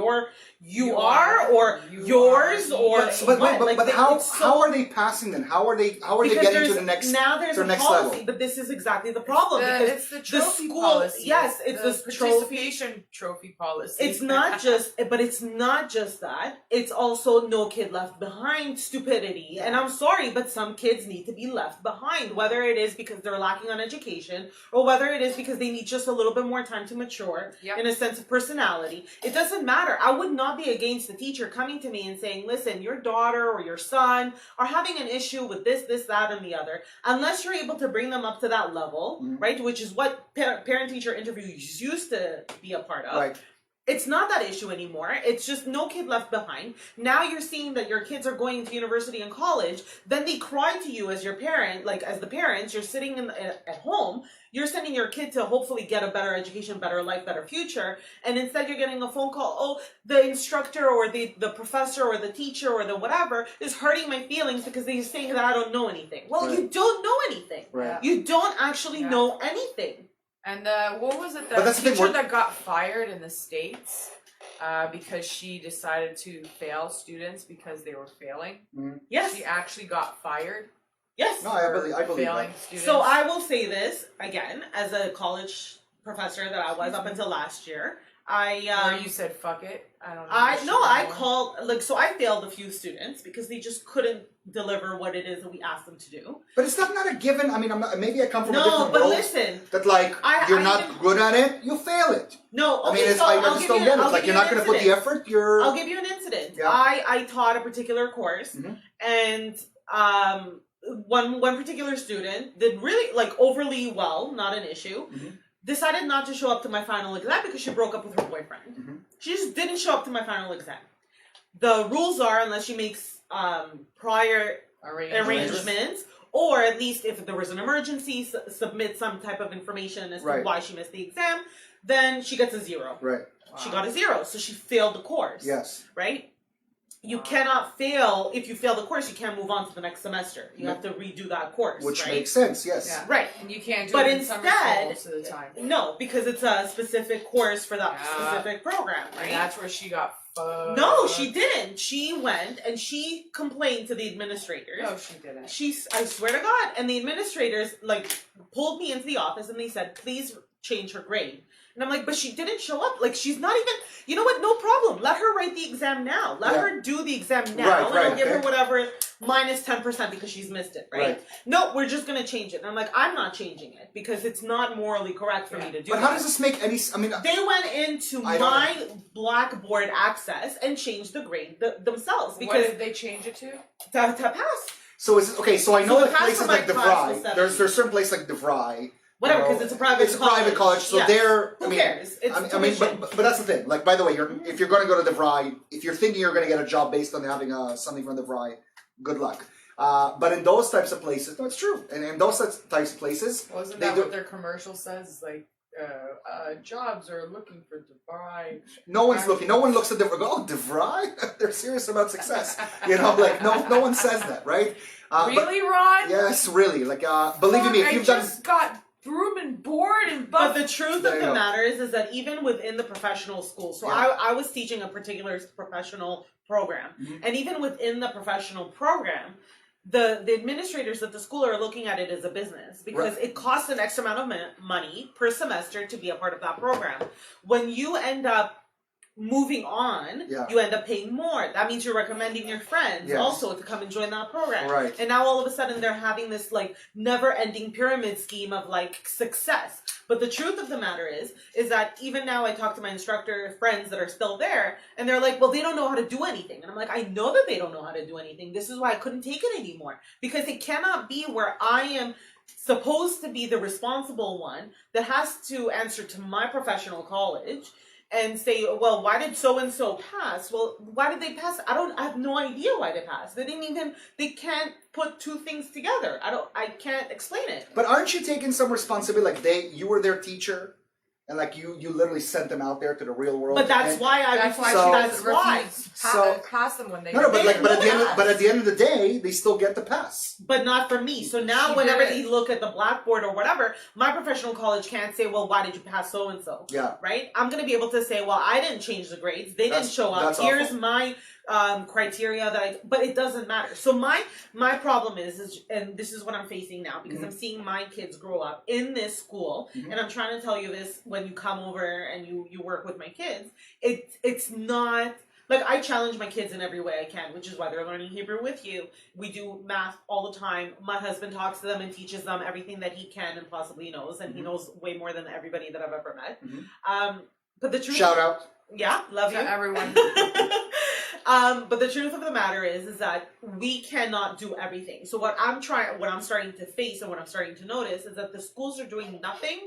You are or yours or But what? how are they passing then? How are they getting to the next now there's to a the next policy, level? but this is exactly the problem because It's the trophy school, policy. yes, it's the the trophy. participation trophy policy. It's not just, but it's not just that. It's also no kid left behind stupidity. And I'm sorry, but some kids need to be left behind, whether it is because they're lacking on education or whether it is because they need just a little bit more time to mature in a sense of personality. It doesn't matter. I would not be against the teacher coming to me and saying, listen, your daughter or your son are having an issue with this, that, and the other. Unless you're able to bring them up to that level, right? Which is what parent-teacher interviews used to be a part of. Right. It's not that issue anymore. It's just no kid left behind. Now you're seeing that your kids are going to university and college. Then they cry to you as your parent, like as the parents, you're sitting at home. You're sending your kid to hopefully get a better education, better life, better future. And instead you're getting a phone call, oh, the instructor or the professor or the teacher or the whatever is hurting my feelings because they're saying that I don't know anything. Well, you don't know anything. Right. You don't actually know anything. And what was it? But The that's the thing, teacher that got fired in the States because she decided to fail students because they were failing. Yes. She actually got fired. Yes. No, I believe failing that. students. So I will say this again, as a college professor that I was up until last year. Where you said fuck it. I don't know. I called so I failed a few students because they just couldn't deliver what it is that we asked them to do. But it's not a given. I mean, maybe I come from a different world. Listen, that like you're not good at it, you fail it. No, okay, I mean, I just don't get it. It's like you're not going to put the effort. I'll give you an incident. Yeah. I taught a particular course, and one particular student did really like overly well, not an issue. Decided not to show up to my final exam because she broke up with her boyfriend. She just didn't show up to my final exam. The rules are, unless she makes prior arrangements, or at least if there was an emergency, submit some type of information as to why she missed the exam, then she gets a 0. Right. Wow. She got a 0, so she failed the course. Yes. Right? You cannot fail. If you fail the course, you can't move on to the next semester. You have to redo that course. Which right? makes sense, yes. Yeah. Right. And you can't do But it in summer instead, school most of the time. No, because it's a specific course for that specific program, right? And that's where she got fucked. No, she didn't. She went and she complained to the administrators. No, she didn't. I swear to God. And the administrators like pulled me into the office and they said, please change her grade. And I'm like, but she didn't show up. Like, she's not even, you know what? No problem. Let her write the exam now. Let her do the exam now. And I'll give her whatever minus 10% because she's missed it, right? No, we're just going to change it. And I'm like, I'm not changing it because it's not morally correct for me to do But how does this make any, I mean. They went into my Blackboard access and changed the grade themselves. Because what did they change it to? To pass. So is it, okay, so I know the that pass places for my like class was DeVry, 7. there's certain places like DeVry. Whatever, because it's a private college. Private college, so Yes. they're. Who cares? It's I mean, but that's the thing. Like, by the way, if you're going to go to DeVry, if you're thinking you're going to get a job based on having something from DeVry, good luck. But in those types of places, no, it's true. And in those types of places, Wasn't that what their commercial says? Like, jobs are looking for DeVry. No one's looking. No one looks at DeVry. Oh, DeVry? They're serious about success. You know, like no one says that, right? Really, Ron? Yes, really. Like, believe me, if you've done. I just got room and board and But the truth of the matter is that even within the professional school, so I was teaching a particular professional program, and even within the professional program, the administrators at the school are looking at it as a business because it costs an extra amount of money per semester to be a part of that program. When you end up moving on, you end up paying more. That means you're recommending your friends also to come and join that program. Right. And now all of a sudden they're having this like never-ending pyramid scheme of like success. But the truth of the matter is that even now I talk to my instructor friends that are still there and they're like, well, they don't know how to do anything. And I'm like, I know that they don't know how to do anything. This is why I couldn't take it anymore. Because it cannot be where I am supposed to be the responsible one that has to answer to my professional college and say, well, why did so-and-so pass? Well, why did they pass? I have no idea why they passed. They can't put two things together. I can't explain it. But aren't you taking some responsibility? Like you were their teacher, and like you literally sent them out there to the real world. But that's and, why I That's why refuse. So- That's why. So- pass them when they No, but like, but They at the end of the day, they still get the pass. But not for me. So now, She whenever did it. they look at the blackboard or whatever, my professional college can't say, "Well, why did you pass so and so?" Yeah. Right? I'm going to be able to say, "Well, I didn't change the grades. They didn't That's- show up. that's Here's awful. my criteria that I." But it doesn't matter. So my problem is, and this is what I'm facing now because I'm seeing my kids grow up in this school, Mhm. and I'm trying to tell you this when you come over and you work with my kids. It's not. Like, I challenge my kids in every way I can, which is why they're learning Hebrew with you. We do math all the time. My husband talks to them and teaches them everything that he can and possibly knows, and he knows way more than everybody that I've ever met. But the truth, Shout out. yeah, love to you. everyone. But the truth of the matter is that we cannot do everything. So what I'm starting to face and what I'm starting to notice is that the schools are doing nothing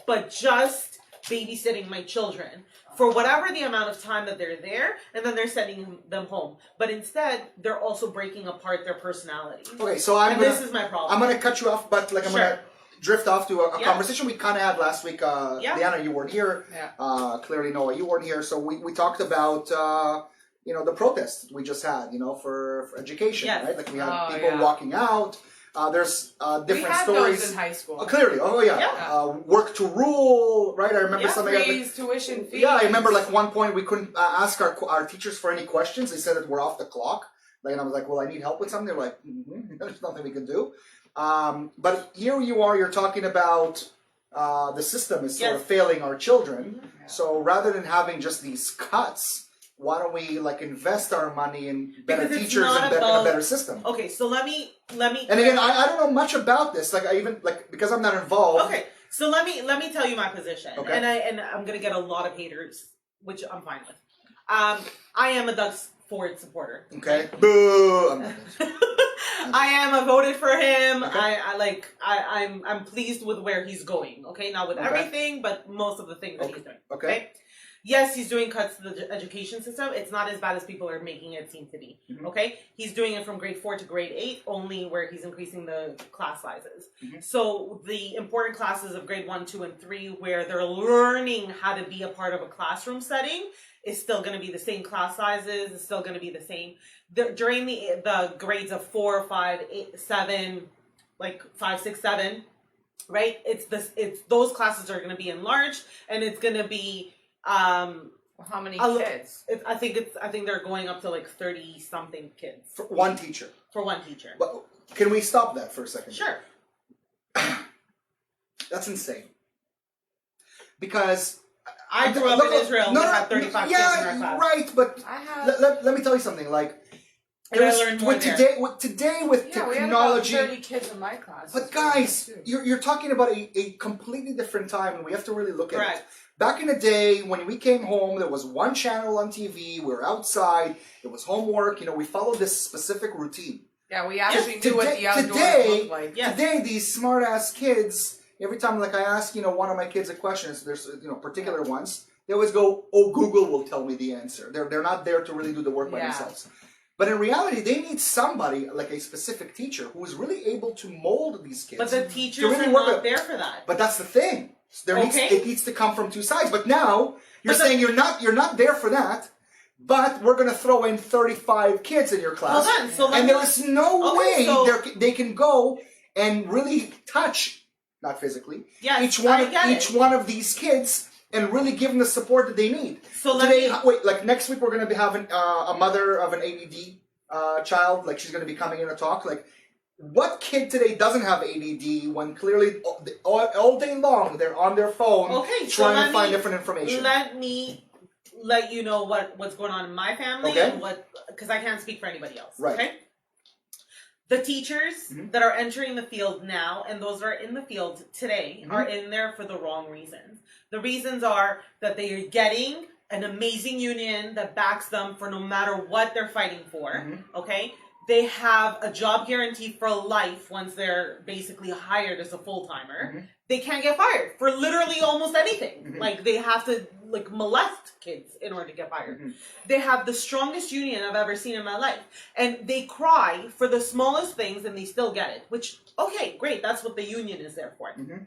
but just babysitting my children for whatever the amount of time that they're there, and then they're sending them home. But instead, they're also breaking apart their personality. Okay, so This is my problem. I'm gonna cut you off, but like I'm Sure. gonna drift off to a Yeah. conversation we kind of had last week. Yeah. Diana, you weren't here. Yeah. Clearly, Noah, you weren't here. So we talked about the protests we just had, for education, Yes. right? Like we had Oh, people yeah. walking out. There's We different had stories. those in high school. Clearly, Yeah. work to rule, right? I remember Yeah, something. Freeze, tuition fees. Yeah, I remember like one point we couldn't ask our teachers for any questions. They said that we're off the clock. Like, and I was like, well, I need help with something. They're like, there's nothing we can do. But here you are, you're talking about the system is sort of Yes. failing our children. Yeah. So rather than having just these cuts, why don't we like invest our money in better Because it's teachers not and a about- better system? Okay, so let me. And again, I don't know much about this. Like I even because I'm not involved. Okay, so let me tell you my position, Okay. and I'm gonna get a lot of haters, which I'm fine with. I am a Doug Ford supporter. Okay. Boo. I'm not- I am. I voted for him. Okay. I'm pleased with where he's going. Okay, not with Okay. everything, but most of the things that he's doing. Okay. Yes, he's doing cuts to the education system. It's not as bad as people are making it seem to be. Mhm. Okay, he's doing it from grade 4 to grade 8, only where he's increasing the class sizes. Mhm. So the important classes of grade 1, 2, and 3, where they're learning how to be a part of a classroom setting, is still going to be the same class sizes. It's still going to be the same. During the grades of 4, 5, 8, 7, like 5, 6, 7, right? It's those classes are going to be enlarged, and it's going to be. Well, how many kids? I think they're going up to like 30 something kids For one teacher. for one teacher. But can we stop that for a second? Sure. That's insane. Because I grew up in Israel. We had 35 kids in our class. right. But I have. let me tell you something. Like, And I learned more with there. today with Yeah, we had technology. about 30 kids in my class. But guys, you're talking about a completely different time, and we have to really look at it. Correct. Back in the day, when we came home, there was one channel on TV. We were outside. It was homework. We followed this specific routine. Yeah, we actually Yes, knew what today- the outdoors today- looked like. Yeah. Today, these smart ass kids, every time like I ask, one of my kids a question, there's particular ones, they always go, "Oh, Google will tell me the answer." They're not there to really do the work by Yeah. themselves. But in reality, they need somebody like a specific teacher who is really able to mold these kids. But the teachers really are work not with- there for that. But that's the thing. Okay. It needs to come from two sides. But now you're But the- saying you're not there for that. But we're going to throw in 35 kids in your class, Well then, so let and me- there is no Okay, way so- they can go and really touch, not physically, Yes, each one I get of these kids and really give them the support that they need. So let Today, me- wait, like next week we're going to be having a mother of an ADD child, like she's going to be coming in to talk. Like, what kid today doesn't have ADD when clearly all day long they're on their phone Okay, so trying let to find me- different information? Let me let you know what's going on in my family Okay. and because I can't speak for anybody else. Right. Okay. The teachers Mhm. that are entering the field now and those that are in the field today Mhm. are in there for the wrong reasons. The reasons are that they are getting an amazing union that backs them for no matter what they're fighting for. Mhm. Okay. They have a job guarantee for life once they're basically hired as a full-timer. Mhm. They can't get fired for literally almost anything. Mhm. Like they have to molest kids in order to get fired. Mhm. They have the strongest union I've ever seen in my life. And they cry for the smallest things and they still get it. Which, okay, great, that's what the union is there for. Mhm.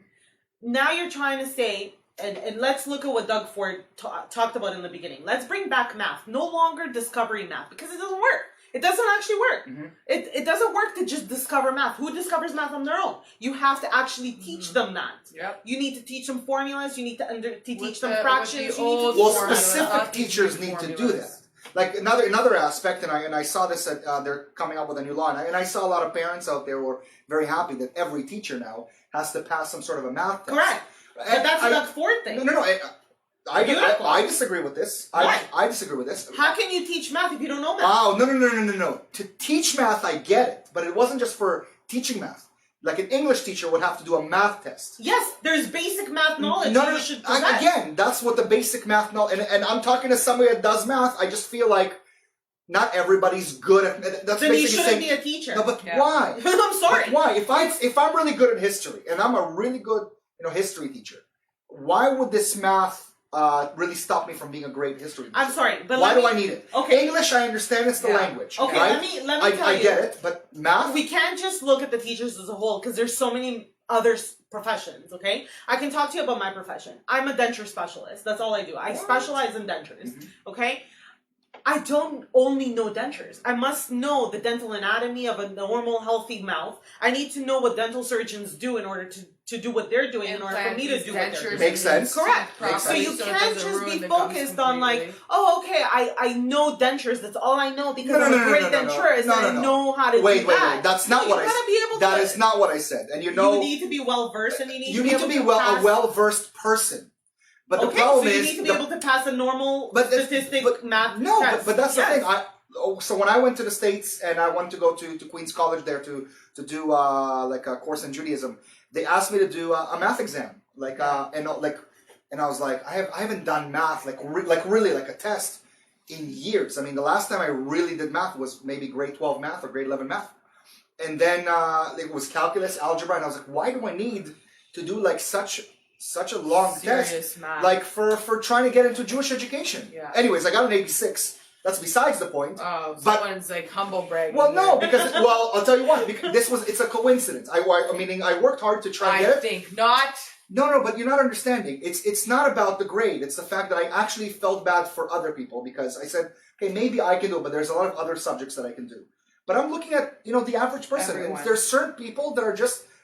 Now you're trying to say and let's look at what Doug Ford talked about in the beginning. Let's bring back math. No longer discovering math, because it doesn't work. It doesn't actually work. Mm-hmm. It doesn't work to just discover math. Who discovers math on their own? You have to actually teach them that. Yep. You need to teach them formulas. You need to teach them the- fractions. with the You need to old teach Well, them formula, specific not these teachers new need to do formulas. that. Like another aspect, and I saw this at they're coming up with a new law, and I saw a lot of parents out there who are very happy that every teacher now has to pass some sort of a math test. Correct. But And that's I- a Doug Ford thing. No. Beautiful. I disagree with this. Why? I disagree with this. How can you teach math if you don't know math? Oh, no. To teach math, I get it. But it wasn't just for teaching math. Like an English teacher would have to do a math test. Yes, there's basic math knowledge No, you should possess. again, that's what the basic math knowledge... And I'm talking to somebody that does math. I just feel like not everybody's good at... That's Then you basically shouldn't saying... be a teacher. No, but Yeah. why? I'm sorry. But why? If I'm really good at history, and I'm a really good history teacher, why would this math really stop me from being a great history teacher? I'm sorry, but Why let do me, I need it? Okay. English, I understand it's the Yeah. language. Okay, right? let me tell I you. get it, but math? We can't just look at the teachers as a whole because there's so many other professions, okay? I can talk to you about my profession. I'm a denture specialist. That's all I do. I specialize in dentures, okay? I don't only know dentures. I must know the dental anatomy of a normal, healthy mouth. I need to know what dental surgeons do in order to do what they're doing in order for me to do what they're doing. Makes sense. Correct. Makes So sense. you it can't doesn't just ruin be the gums focused on like, completely. oh, okay, I know dentures. That's all I know because No, I'm no, a no, great no, no, no. denturist No, and no, I no. know how to Wait, do wait, that. wait. That's not No, what I you gotta said. be able That to. is not what I said. And You need to be well versed and you need you to be need able to be pass. a well-versed person. But the Okay, problem so you is... need to be able to pass a normal But the- statistic but- math No, test. but that's the Yes. thing. So when I went to the States and I wanted to go to Queens College there to do like a course in Judaism, they asked me to do a math exam. And I was like, I haven't done math really like a test in years. I mean, the last time I really did math was maybe grade 12 math or grade 11 math. And then it was calculus, algebra, and I was like, why do I need to do like such a long Serious test, math. like for trying to get into Jewish education? Yeah. Anyways, I got an 86. That's besides the point. Oh, But- someone's like humble bragging. Well, no, here. because I'll tell you what. Because it's a coincidence. Meaning I worked hard to try and I get it. think not. No, but you're not understanding. It's not about the grade. It's the fact that I actually felt bad for other people because I said, okay, maybe I can do it, but there's a lot of other subjects that I can do. But I'm looking at the average person, Everyone. and there's certain people that are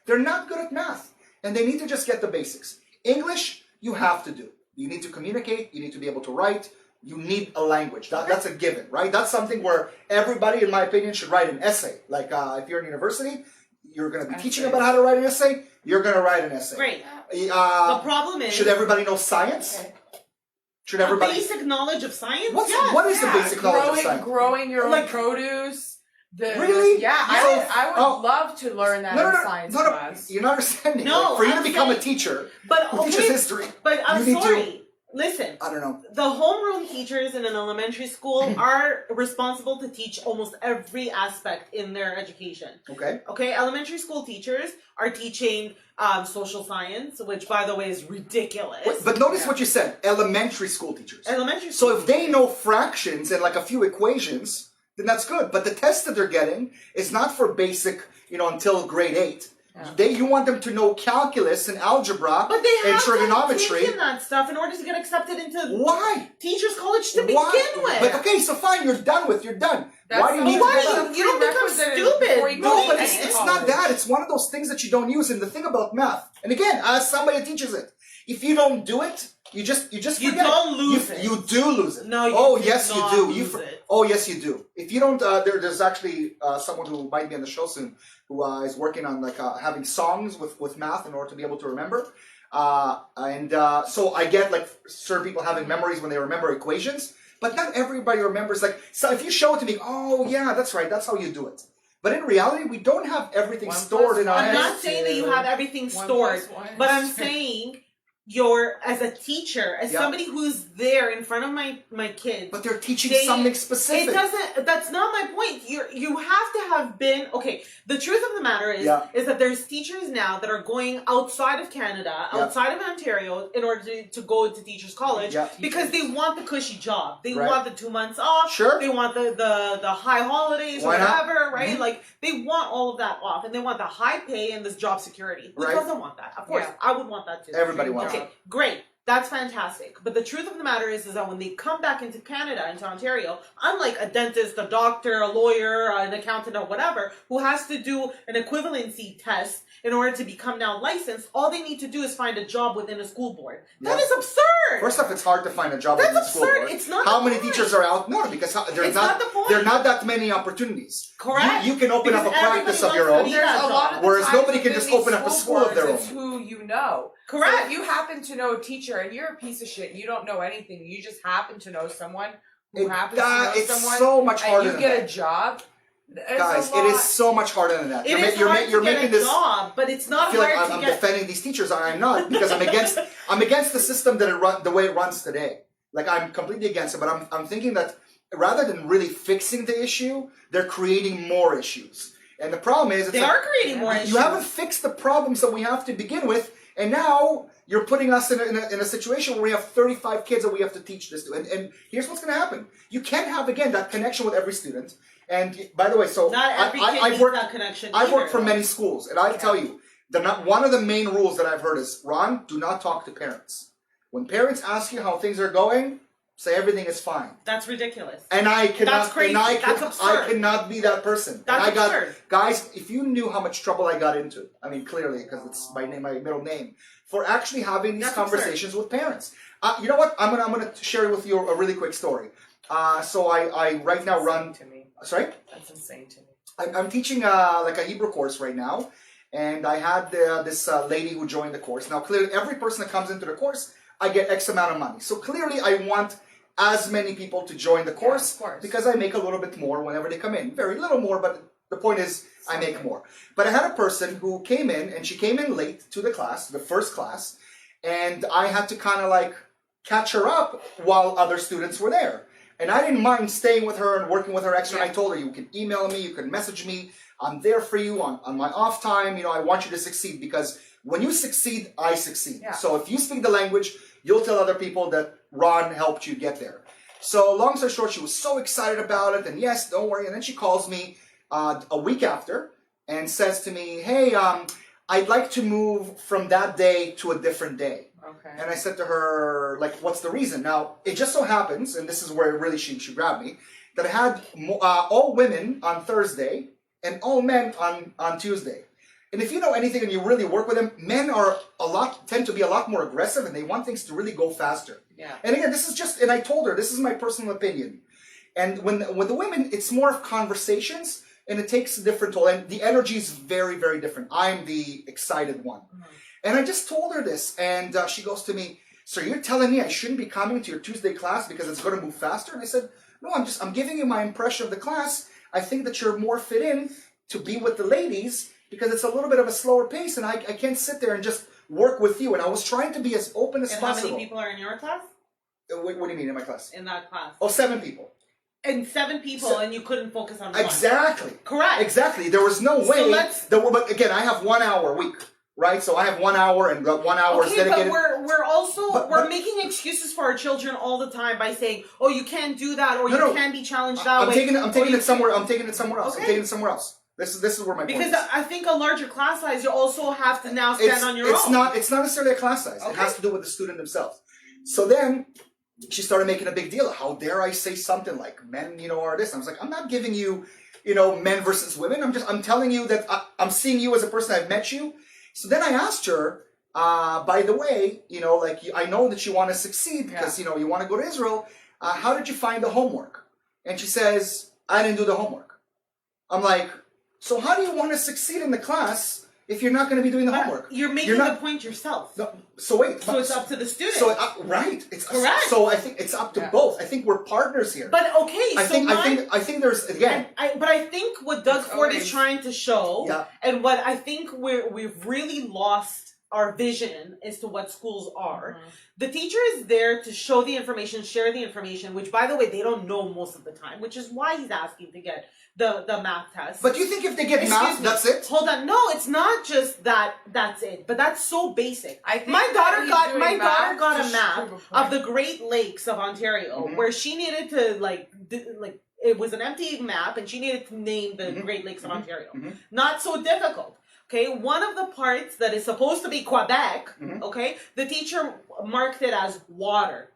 they're not good at math, and they need to just get the basics. English, you have to do. You need to communicate. You need to be able to write. You need a language. That's a given, right? That's something where everybody, in my opinion, should write an essay. Like if you're in university, you're going to be teaching about how to write an essay. You're going to write an essay. Great. The Uh, problem is should everybody know science? Should a everybody? basic knowledge of science. What is the Yeah, basic knowledge of science? growing your own Like- produce. Really? Yeah, Yes. I would love to learn that in science no, class. You're not understanding. No, Like, for you to I'm become a saying- teacher But who teaches okay, history, but I'm you need to- sorry. Listen, I don't know. the homeroom teachers in an elementary school are responsible to teach almost every aspect in their education. Okay. Okay, elementary school teachers are teaching social science, which, by the way, is ridiculous. But notice what you said. Elementary school teachers. Elementary school. So if they know fractions and like a few equations, then that's good. But the test that they're getting is not for basic, until grade 8. Yeah. You want them to know calculus and algebra But they and have to trigonometry. take in that stuff in order to get accepted into Why? teachers' college to Why? begin with. But okay, so fine, you're done. You're done. Why do you need why to do do that? you don't become Prerequisite stupid. before you No, go but to it's any not college. that. It's one of those things that you don't use. And the thing about math, and again, as somebody that teaches it, if you don't do it, you just You forget don't it. lose it. You do lose it. No, you oh do yes, not you do. lose it. Oh yes, you do. If you don't, there's actually someone who might be on the show soon who is working on having songs with math in order to be able to remember. So I get like certain people having memories when they remember equations, but not everybody remembers. Like, so if you show it to me, oh yeah, that's right, that's how you do it. But in reality, we don't have everything 1 stored in our plus I'm heads. not saying that you have everything 1 stored, plus 1 but is I'm 2. saying as a teacher, as Yeah. somebody who's there in front of my kids. But they're teaching They- something It specific. doesn't. That's not my point. You have to have been okay. The truth of the matter is Yeah. that there's teachers now that are going outside of Canada, Yeah. outside of Ontario, in order to go into teachers' college Yeah. because they want the cushy job. They Right. want the 2 months off. Sure. They want the high holidays Why or not? whatever, right? Mhm. Like they want all of that off, and they want the high pay and this job security. Who Right. doesn't want that? Of course, Yeah. I would want that too. Everybody wants Okay, great. That's fantastic. But the truth of the matter is that when they come back into Canada, into Ontario, unlike a dentist, a doctor, a lawyer, an accountant, or whatever, who has to do an equivalency test in order to become now licensed, all they need to do is find a job within a school board. That is absurd. First off, it's hard to find a job That's within the school absurd. board. It's not How the many point. teachers are out? No, because It's not the point. there are not that many opportunities. Correct. You can open Because up a practice everybody of your wants own. to be There's that a lot job. of the Whereas times nobody can within just these open up a school school of their boards, it's own. who you know. Correct. So if you happen to know a teacher and you're a piece of shit and you don't know anything, you just happen to know someone who happens to know It's someone, so much harder and you than get that. a job. It's Guys, a it is lot. so much harder than that. It is hard to get a job, but it's I not feel like hard to I'm get. defending these teachers. I'm not, because I'm against the system the way it runs today. Like, I'm completely against it. But I'm thinking that rather than really fixing the issue, they're creating more issues. And the problem is, They are creating more issues. you haven't fixed the problems that we have to begin with, and now you're putting us in a situation where we have 35 kids that we have to teach this to. And here's what's going to happen: you can't have, again, that connection with every student. And by the way, so Not every kid I've needs worked, that connection. I've worked either, for many schools, and I tell you, one of the main rules that I've heard is, Ron, do not talk to parents. When parents ask you how things are going, say everything is fine. That's ridiculous. And I cannot. That's crazy. And That's absurd. I cannot be that person. That's and absurd. Guys, if you knew how much trouble I got into, I mean, clearly, because it's my middle name, for actually having these That's conversations with parents. You know what? I'm gonna share with you a really quick story. So I right now run. To me. Sorry. That's insane to me. I'm teaching like a Hebrew course right now, and I had this lady who joined the course. Now, clearly, every person that comes into the course, I get X amount of money. So clearly, I want as many people to join the course, of course. because I make a little bit more whenever they come in. Very little more, but the point is, I make more. But I had a person who came in, and she came in late to the class, the first class, and I had to kind of like catch her up while other students were there. And I didn't mind staying with her and working with her extra. And I told her, you can email me, you can message me. I'm there for you on my off time. You know, I want you to succeed, because when you succeed, I succeed. Yeah. So if you speak the language, you'll tell other people that Ron helped you get there. So long story short, she was so excited about it. And yes, don't worry. And then she calls me a week after and says to me, hey, I'd like to move from that day to a different day. Okay. And I said to her, like, what's the reason? Now, it just so happens, and this is where really she grabbed me, that I had all women on Thursday and all men on Tuesday. And if you know anything and you really work with them, men tend to be a lot more aggressive, and they want things to really go faster. Yeah. And again, and I told her, this is my personal opinion. And with the women, it's more of conversations, and it takes a different toll. And the energy is very, very different. I'm the excited one. Mm-hmm. And I just told her this, and she goes to me, so you're telling me I shouldn't be coming to your Tuesday class because it's going to move faster? And I said, no, I'm giving you my impression of the class. I think that you're more fit in to be with the ladies because it's a little bit of a slower pace, and I can't sit there and just work with you. And I was trying to be as open as and possible. how many people are in your class? What do you mean in my class? In that class. Oh, 7 people. And 7 people, and you couldn't focus on one. Exactly. Correct. Exactly. There was no way. But again, I have 1 hour a week. Right, so I have 1 hour, and 1 hour is dedicated. But we're also making excuses for our children all the time by saying, "Oh, you can't do that, or you can't be challenged that way." I'm taking it somewhere else. Okay. I'm taking it somewhere else. This is where my point is. Because I think a larger class size, you also have to now stand on your own. It's not necessarily a class size. It has to do with the student themselves. So then she started making a big deal. How dare I say something like men, are this? I was like, I'm not giving you, men versus women. I'm telling you that I'm seeing you as a person. I've met you. So then I asked her, by the way, I know that you want to succeed because, you want to go to Israel. How did you find the homework? And she says, I didn't do the homework. I'm like, so how do you want to succeed in the class if you're not going to be doing the homework? You're making the point yourself. No, so wait. So it's up to the student. So right. It's correct. So I think it's up to both. I think we're partners here. But okay, I think there's, again. But I think what Doug Ford is trying to show, and what I think we've really lost our vision as to what schools are. Mm-hmm. The teacher is there to show the information, share the information, which, by the way, they don't know most of the time, which is why he's asking to get the math test. But you think if they get math, that's it? Hold on. No, it's not just that that's it. But that's so basic. I think my daughter got a to map of the Great Lakes of Ontario, mm-hmm. where she needed to it was an empty map, and she needed to name the mm-hmm. Great Lakes of mm-hmm. Ontario. Mm-hmm. Not so difficult. Okay, one of the parts that is supposed to be Quebec, Mhm. okay, the teacher marked it as water.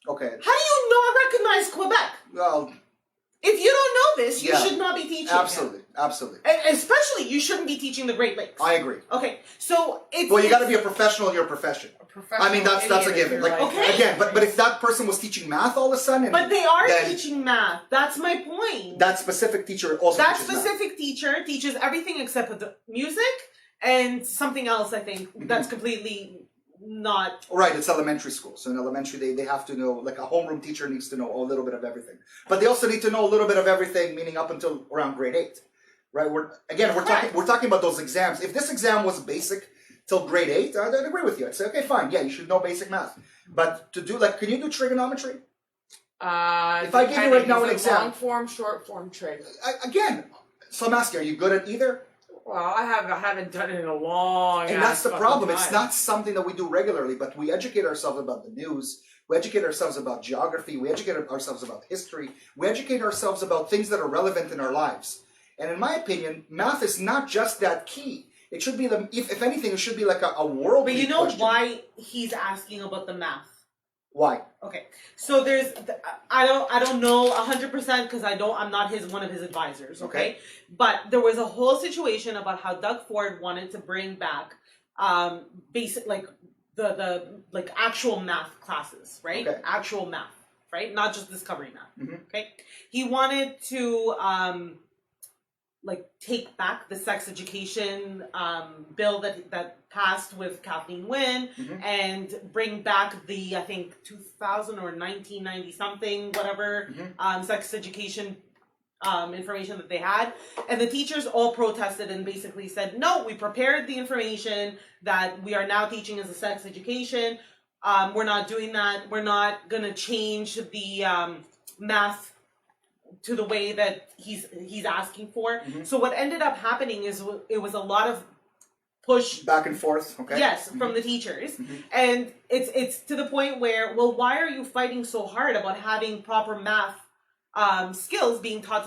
Okay. How do you not recognize Quebec? Well, If you don't know this, you Yeah. should not be teaching. absolutely, absolutely. And especially, you shouldn't be teaching the Great Lakes. I agree. Okay, so it's Well, you got to it's- be a professional in your profession. A professional I mean, that's a idiot if given. you're Like, Okay. again, but if that person was teaching math all of a sudden, But they are then teaching math. That's my point. that specific teacher also That teaches math. specific teacher teaches everything except for the music and something else. I think that's completely not. Right, it's elementary school. So in elementary, they have to know, like a homeroom teacher needs to know a little bit of everything. But they also need to know a little bit of everything, meaning up until around grade 8. Right? We're talking about those exams. If this exam was basic till grade 8, I'd agree with you. I'd say, okay, fine, yeah, you should know basic math. But to do, like, can you do trigonometry? If I give you depending, right now is an it exam- long form, short form trig. Again, so I'm asking, are you good at either? Well, I haven't done it in a long. And that's the ass problem. fucking It's time. not something that we do regularly, but we educate ourselves about the news. We educate ourselves about geography. We educate ourselves about history. We educate ourselves about things that are relevant in our lives. And in my opinion, math is not just that key. It should be, if anything, it should be like a world. But you know question. why he's asking about the math? Why? Okay, so I don't know 100% because I'm not one of his advisors. Okay, but there was a whole situation about how Doug Ford wanted to bring back basic like the like actual math classes, right? Okay. Actual math, right? Not just discovery math. Mhm. Okay, he wanted to like take back the sex education bill that passed with Kathleen Wynne Mhm. and bring back the, I think, 2000 or 1990 something, whatever, sex education information that they had. And the teachers all protested and basically said, no, we prepared the information that we are now teaching as a sex education. We're not doing that. We're not going to change the math to the way that he's asking for. Mhm. So what ended up happening is it was a lot of push, Back and forth. Okay. yes, Mhm. from the teachers, Mhm. and it's to the point where, well, why are you fighting so hard about having proper math skills being taught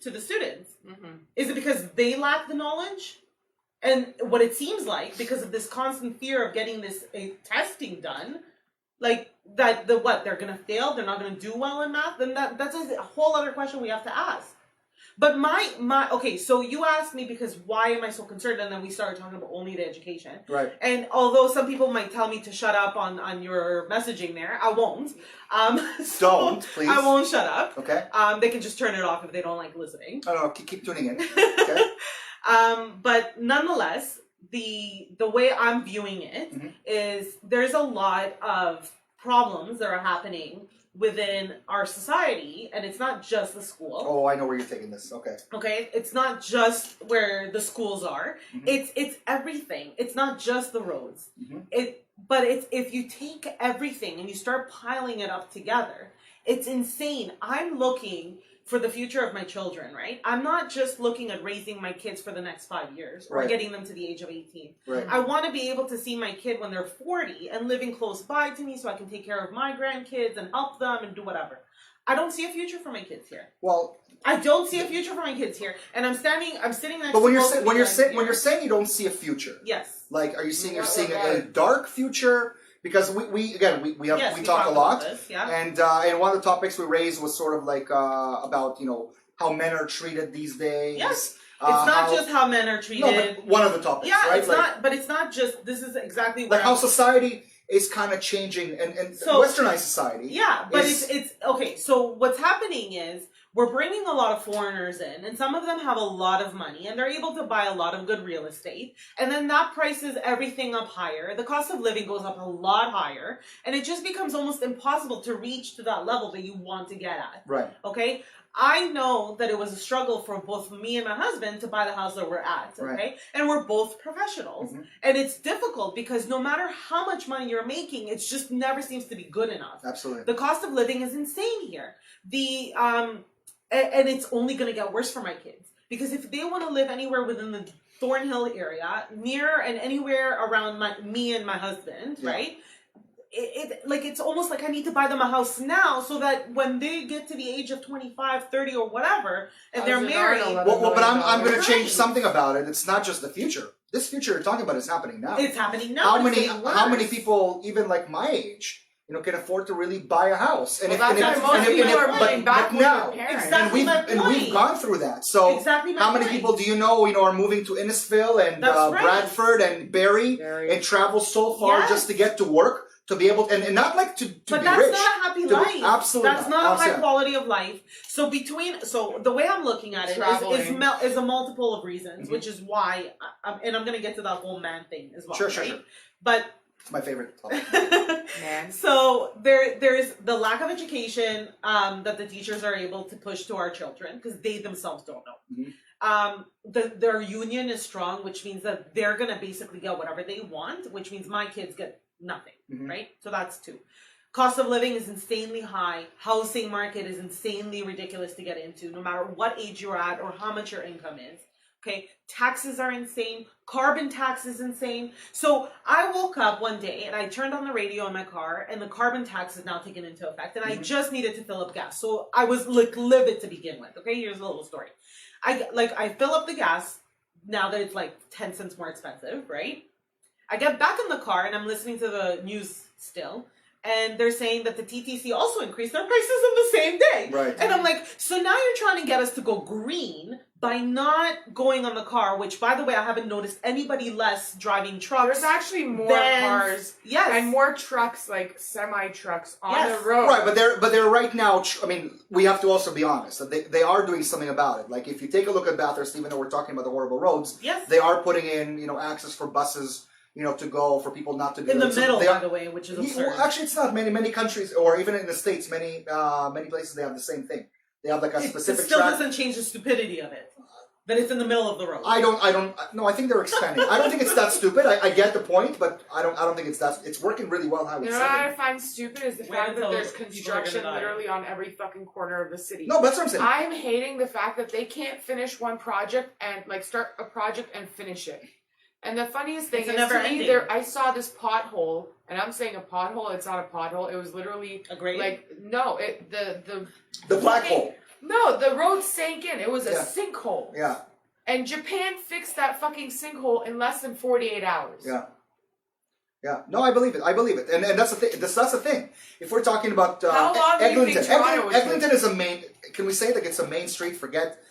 to the students? Mhm. Is it because they lack the knowledge? And what it seems like, because of this constant fear of getting this testing done, like that they're gonna fail, they're not gonna do well in math, then that's a whole other question we have to ask. But my okay, so you asked me because why am I so concerned, and then we started talking about only the education. Right. And although some people might tell me to shut up on your messaging there, I won't. So Don't, please. I won't shut up. Okay. They can just turn it off if they don't like listening. No, keep tuning in. Okay. But nonetheless, the way I'm viewing it Mhm. is there's a lot of problems that are happening within our society, and it's not just the school. Oh, I know where you're taking this. Okay. Okay, it's not just where the schools are. Mhm. It's everything. It's not just the roads. Mhm. But it's if you take everything and you start piling it up together, it's insane. I'm looking for the future of my children, right? I'm not just looking at raising my kids for the next 5 years or Right. getting them to the age of 18. Right. I want to be able to see my kid when they're 40 and living close by to me so I can take care of my grandkids and help them and do whatever. I don't see a future for my kids here. Well, I don't see a future for my kids here. And I'm sitting next but when to you're both sa- of when you you're guys sa- here. when you're saying you don't see a future, Yes. like, are you seeing you're What seeing a regard? dark future? Because we Yes, talk talked a about lot, this, yeah. and one of the topics we raised was sort of like about how men are treated these days. Yes. It's not just how men are treated. No, but one of the topics, yeah, right? it's like, not. But it's not just. This is exactly like where how society is kind of changing, and So- westernized society. Yeah, but is- it's okay. So what's happening is we're bringing a lot of foreigners in, and some of them have a lot of money, and they're able to buy a lot of good real estate, and then that prices everything up higher. The cost of living goes up a lot higher, and it just becomes almost impossible to reach to that level that you want to get at. Right. Okay, I know that it was a struggle for both me and my husband to buy the house that we're at. Okay, Right. and we're both professionals, Mhm. and it's difficult because no matter how much money you're making, it just never seems to be good enough. Absolutely. The cost of living is insane here. And it's only going to get worse for my kids because if they want to live anywhere within the Thornhill area, near and anywhere around me and my husband, Yeah. right? It's almost like I need to buy them a house now so that when they get to the age of 25, 30 or whatever, and they're How's it married, not Well, but I'm going to Right. change something about it. It's not just the future. this future you're talking about is happening now. It's happening now. How It's many getting worse. how many people even like my age, can afford to really buy a house? And Well, that's why most people are moving back with now, their parents. Exactly. and we've gone through that. So Exactly my how many point. people do you know are moving to Innisfil and That's right. Bradford and Barrie and travel so far Yes. just to get to work, to be able and not like to But be that's rich. not a happy To- life. absolutely That's not. not a high Absolutely. quality of life. So the way I'm looking at it Traveling. is a multiple of reasons, Mhm. which is why, and I'm going to get to that whole man thing as well. Sure, right? sure. But It's my favorite topic. Man. so there's the lack of education that the teachers are able to push to our children because they themselves don't know. Mhm. Their union is strong, which means that they're gonna basically get whatever they want, which means my kids get nothing, Mhm. right? So that's two. Cost of living is insanely high. Housing market is insanely ridiculous to get into, no matter what age you're at or how much your income is. Okay, taxes are insane. Carbon tax is insane. So I woke up one day and I turned on the radio in my car, and the carbon tax is now taken into effect. And I just needed to fill up gas, so I was like livid to begin with. Okay, here's a little story. I fill up the gas now that it's like 10 cents more expensive, right? I get back in the car and I'm listening to the news still, and they're saying that the TTC also increased their prices on the same day. Right. And I'm like, so now you're trying to get us to go green by not going on the car, which, by the way, I haven't noticed anybody less driving trucks. There's actually more Vans. cars Yes. and more trucks, like semi-trucks on Yes. the road. Right, but they're right now. I mean, we have to also be honest that they are doing something about it. Like if you take a look at Bathurst, even though we're talking about the horrible roads, Yes. they are putting in access for buses, to go for people not to be In the late. So middle, they by are- the way, which is Yeah, absurd. well, actually, it's not many countries, or even in the States, many places they have the same thing. They have like a It specific still track. doesn't change the stupidity of it. That it's in the middle of the road. No, I think they're expanding. I don't think it's that stupid. I get the point, but I don't think it's working really well how You it's know what I setting. find stupid is the Wait fact that until there's people are construction gonna die. literally on every fucking corner of the city. No, that's what I'm saying. I'm hating the fact that they can't finish one project and start a project and finish it. And the funniest thing It's a is never to me, ending. I saw this pothole, and I'm saying a pothole. It's not a pothole. It was literally A grade? The black hole. No, the road sank in. It was a Yeah. sinkhole. Yeah, And Japan fixed that fucking sinkhole in less than 48 hours. yeah. Yeah, no, I believe it, and that's the thing. That's the thing. If we're talking about How long do you Eglinton, think Toronto was Eglinton is a main. Can we say like it's a main street? Forget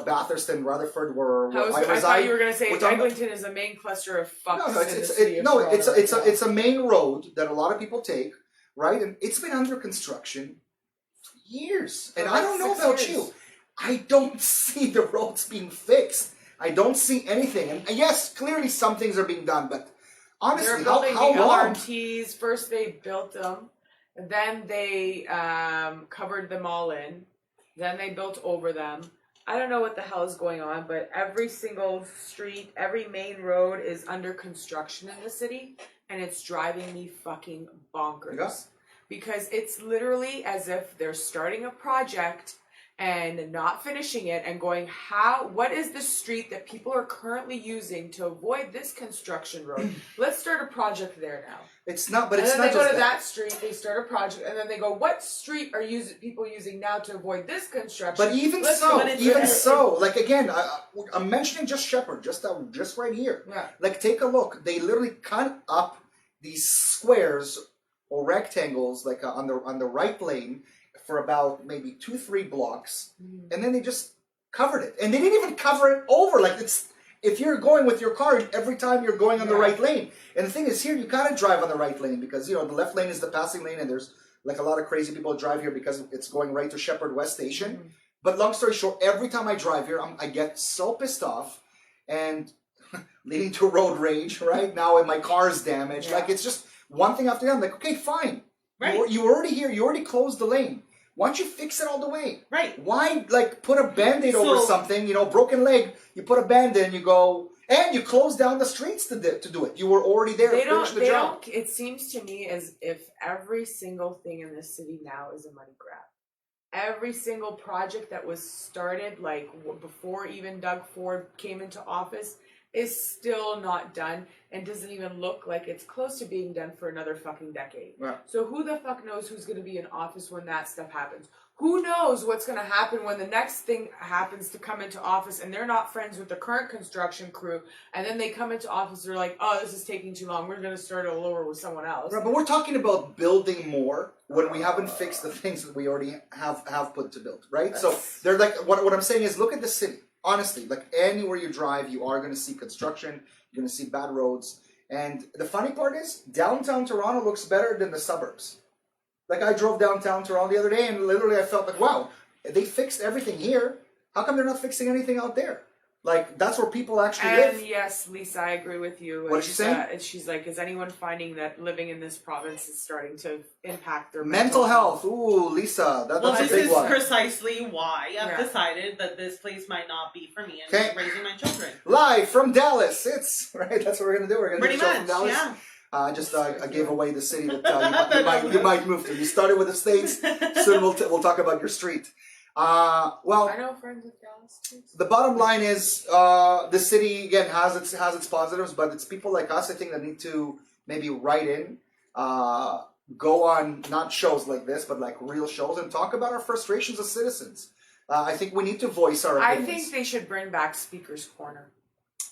Bathurst and Rutherford, where I I reside. thought you were going to say We're talking- Eglinton is a main cluster of fucks No, in the city of Toronto. it's a main road that a lot of people take, right? And it's been under construction for years. And For I like don't know 6 about years. you, I don't see the roads being fixed. I don't see anything. And yes, clearly some things are being done, but They're honestly, building how the long? LRTs. First they built them, and then they covered them all in. Then they built over them. I don't know what the hell is going on, but every single street, every main road is under construction in the city, and it's driving me fucking bonkers. Yeah. Because it's literally as if they're starting a project and not finishing it and going, what is the street that people are currently using to avoid this construction road? Let's start a project there now. It's not, but And it's then not they go just to that. that street, they start a project, and then they go, what street are people using now to avoid this construction? But even Let's so, do it. even so, like again, I'm mentioning just Shepherd, just right here. Yeah. Like, take a look. They literally cut up these squares or rectangles, like on the right lane, for about maybe 2-3 blocks, and then they just covered it. And they didn't even cover it over. Like, it's if you're going with your car every time you're going on the right lane. And the thing is, here you gotta drive on the right lane because the left lane is the passing lane, and there's like a lot of crazy people drive here because it's going right to Shepherd West Station. But long story short, every time I drive here, I get so pissed off, and leading to road rage. Right now, and my car's damaged. Yeah. Like, it's just one thing after the other. I'm like, okay, fine. Right. You were already here. You already closed the lane. Why don't you fix it all the way? Right. Why, like, put a Band-Aid over So- something, broken leg, you put a Band-Aid and you go, and you close down the streets to do it. You were already there to finish the job. It seems to me as if every single thing in this city now is a money grab. Every single project that was started, before even Doug Ford came into office, is still not done and doesn't even look like it's close to being done for another fucking decade. Right. So who the fuck knows who's going to be in office when that stuff happens? Who knows what's going to happen when the next thing happens to come into office and they're not friends with the current construction crew, and then they come into office, they're like, oh, this is taking too long, we're going to start all over with someone else. Right, but we're talking about building more when we haven't fixed the things that we already have put to build, right? So they're like, what I'm saying is, look at the city. Honestly, like anywhere you drive, you are going to see construction. You're going to see bad roads. And the funny part is, downtown Toronto looks better than the suburbs. Like I drove downtown Toronto the other day, and literally I felt like, wow, they fixed everything here. How come they're not fixing anything out there? Like that's where people actually And live. yes, Lisa, I agree with you. What is she saying? And she's like, is anyone finding that living in this province is starting to impact their Mental health. Ooh, Lisa, Well, that's a this big is one. precisely why I've Yeah. decided that this place might not be for me and Okay. raising my children. Live from Dallas. It's right. That's what we're gonna do. We're gonna Pretty do a show from much, Dallas. yeah. I gave away the city that you might move to. You started with the States. Soon we'll talk about your street. Well, I know friends with Dallas too. the bottom line is the city again has its positives, but it's people like us, I think, that need to maybe write in, go on not shows like this, but like real shows, and talk about our frustrations as citizens. I think we need to voice our I opinions. think they should bring back Speaker's Corner.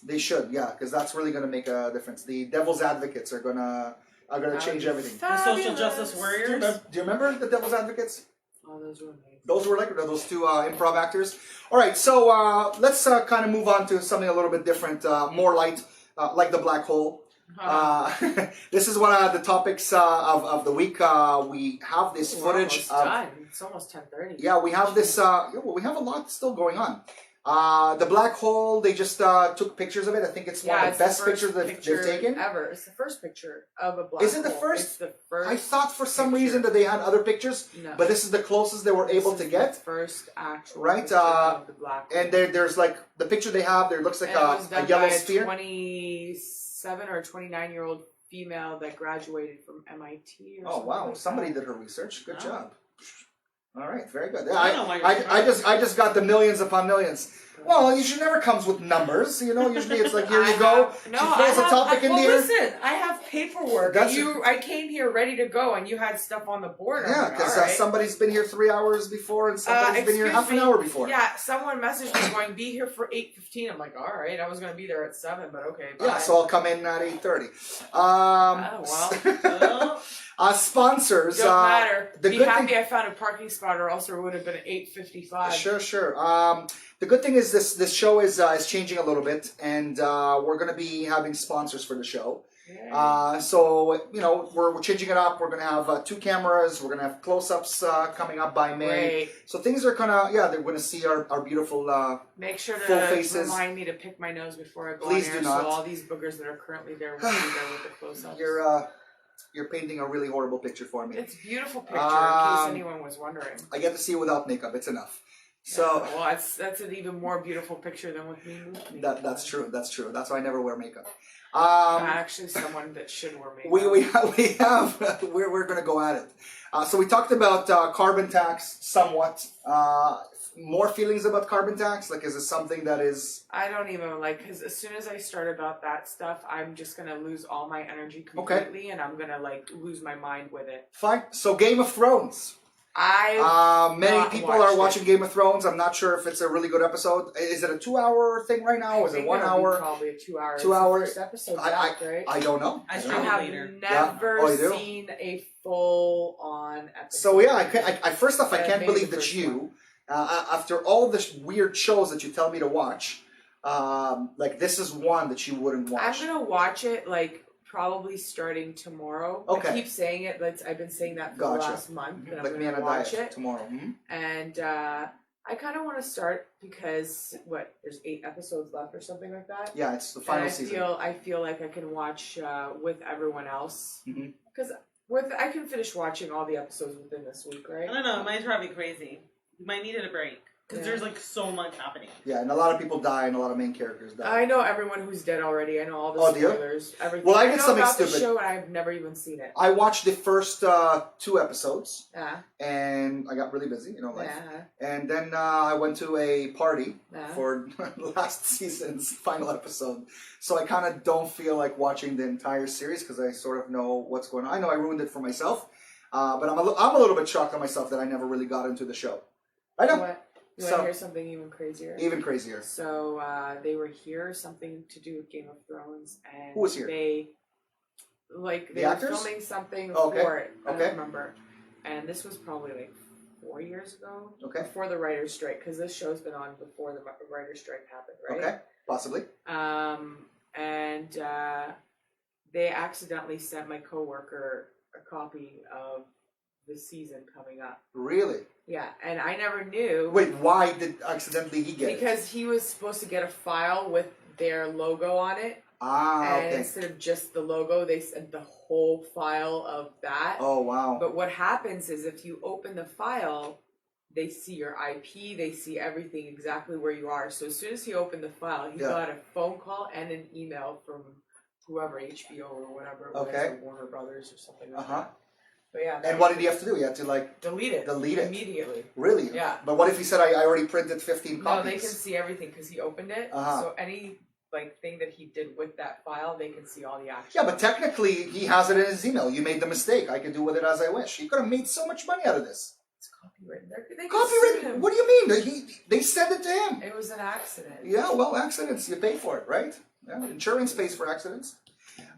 They should, yeah, because that's really going to make a difference. The devil's advocates are gonna change everything. The social justice Do you, warriors. do you remember the devil's advocates? Oh, those were amazing. Those were like those two improv actors. All right, so let's kind of move on to something a little bit different, more light, like the black hole. This is one of the topics of the week. We have this We're footage. almost done. It's almost 10:30. Yeah, we have this. We have a lot still going on. The black hole. They just took pictures of it. I think it's one of the best pictures that they've taken ever. It's the first picture of a black Is it the hole. first? It's the first. I thought for some picture. reason that they had other pictures, No. but this is the closest they were able This to is get. the first actual Right, picture of the black hole. And there's like the picture they have. There looks like And it was done a yellow by sphere. a 27 or 29-year-old female that graduated from MIT. Or Oh something wow! like Somebody that. did her research. Good Wow. job. All right, very good. I know why you're I just got the millions upon millions. Well, it usually never comes with numbers. You know, usually it's like here you go. She throws a topic in the air. Listen, I have paperwork. That's I came here ready to go, and you had stuff on the board. I'm Yeah, like, because all right. somebody's been here 3 hours before, and somebody's been here half an hour before. Yeah, someone messaged me going, "Be here for 8:15." I'm like, all right, I was gonna be there at 7, but okay. Bye. Yeah, so I'll come in at 8:30. Well. Sponsors. Don't matter. the Be good happy thing- I found a parking spot, or else it would have been 8:55. Sure. The good thing is this show is changing a little bit, and we're going to be having sponsors for the show. Yeah. So you know we're changing it up. We're going to have 2 cameras. We're going to have close-ups coming up by May. Great. So things are they're going to see our beautiful. Make sure full to faces. remind me to pick my nose before I go Please on do air, not. so all these boogers that are currently there will be there with the close-ups. You're painting a really horrible picture for me. It's a beautiful picture, in case Um, anyone was wondering. I get to see it without makeup. It's enough. Yeah, So well, that's an even more beautiful picture than with me. with makeup that's on. true. That's true. That's why I never wear makeup. Actually, someone that should wear makeup. We're going to go at it. So we talked about carbon tax somewhat. More feelings about carbon tax? Like, is it something that is... I don't even because as soon as I start about that stuff, I'm just gonna lose all my energy Okay. completely, and I'm gonna lose my mind with it. Fine. So Game of Thrones. Many not people are watched watching it. Game of Thrones. I'm not sure if it's a really good episode. Is it a 2-hour thing right now? Is it 1 hour? Probably a 2 hour. 2 hours. First episode I- back, right? I don't know. I I don't stream I know. have later. never Oh, you do? seen a full on episode. So yeah, I first off, I Yeah, can't maybe believe the that first you, after all the weird shows that you tell me to watch, this is one that you wouldn't watch. I'm gonna watch it probably starting tomorrow. Okay. I keep saying it. I've been saying that for the Gotcha. last month. That Like I'm me on gonna a watch diet it. tomorrow. Mhm. And I kind of want to start because there's 8 episodes left or something like that. Yeah, it's the And final season. I feel like I can watch with everyone else Mhm. because I can finish watching all the episodes within this week, right? I don't know. It might drive me crazy. You might need a break. because there's like so much happening. Yeah, and a lot of people die, and a lot of main characters die. I know everyone who's dead already. I know all the Oh, do you? spoilers. Everything. Well, I did know something about stupid. the show, and I've never even seen it. I watched the first 2 episodes, Yeah, and I got really busy, life. yeah, And then I went to a party yeah. for last season's final episode. So I kind of don't feel like watching the entire series because I sort of know what's going on. I know I ruined it for myself, but I'm a little bit shocked on myself that I never really got into the show. I know. You want to hear something even crazier? Even crazier. So they were here, something to do with Game of Thrones, and Who was here? They The were actors? filming something Okay, for it. I okay. don't remember. And this was probably like 4 years ago. Okay. Before the writer's strike, because this show's been on before the writer's strike happened, right? Okay, possibly. And they accidentally sent my coworker a copy of the season coming up. Really? Yeah, and I never knew. Wait, why did accidentally he get it? Because he was supposed to get a file with their logo on it, Ah, and okay. instead of just the logo, they sent the whole file of that. Oh, wow. But what happens is if you open the file, they see your IP, they see everything exactly where you are. So as soon as he opened the file, he Yeah. got a phone call and an email from whoever, HBO or whatever it was, Okay. or Warner Brothers or something like Uh-huh. that. But yeah. And what did he have to do? He had to, like, delete it. delete it? Immediately. Really? Yeah. But what if he said, I already printed 15 No, copies? they can see everything because he opened it. Uh-huh. So any thing that he did with that file, they can see all the action. Yeah, but technically, he has it in his email. You made the mistake. I can do with it as I wish. He could have made so much money out of this. It's copywritten. They can sue Copyright? him. What do you mean? They sent it to him. It was an accident. Yeah, well, accidents, you pay for it, right? Yeah, insurance pays for accidents.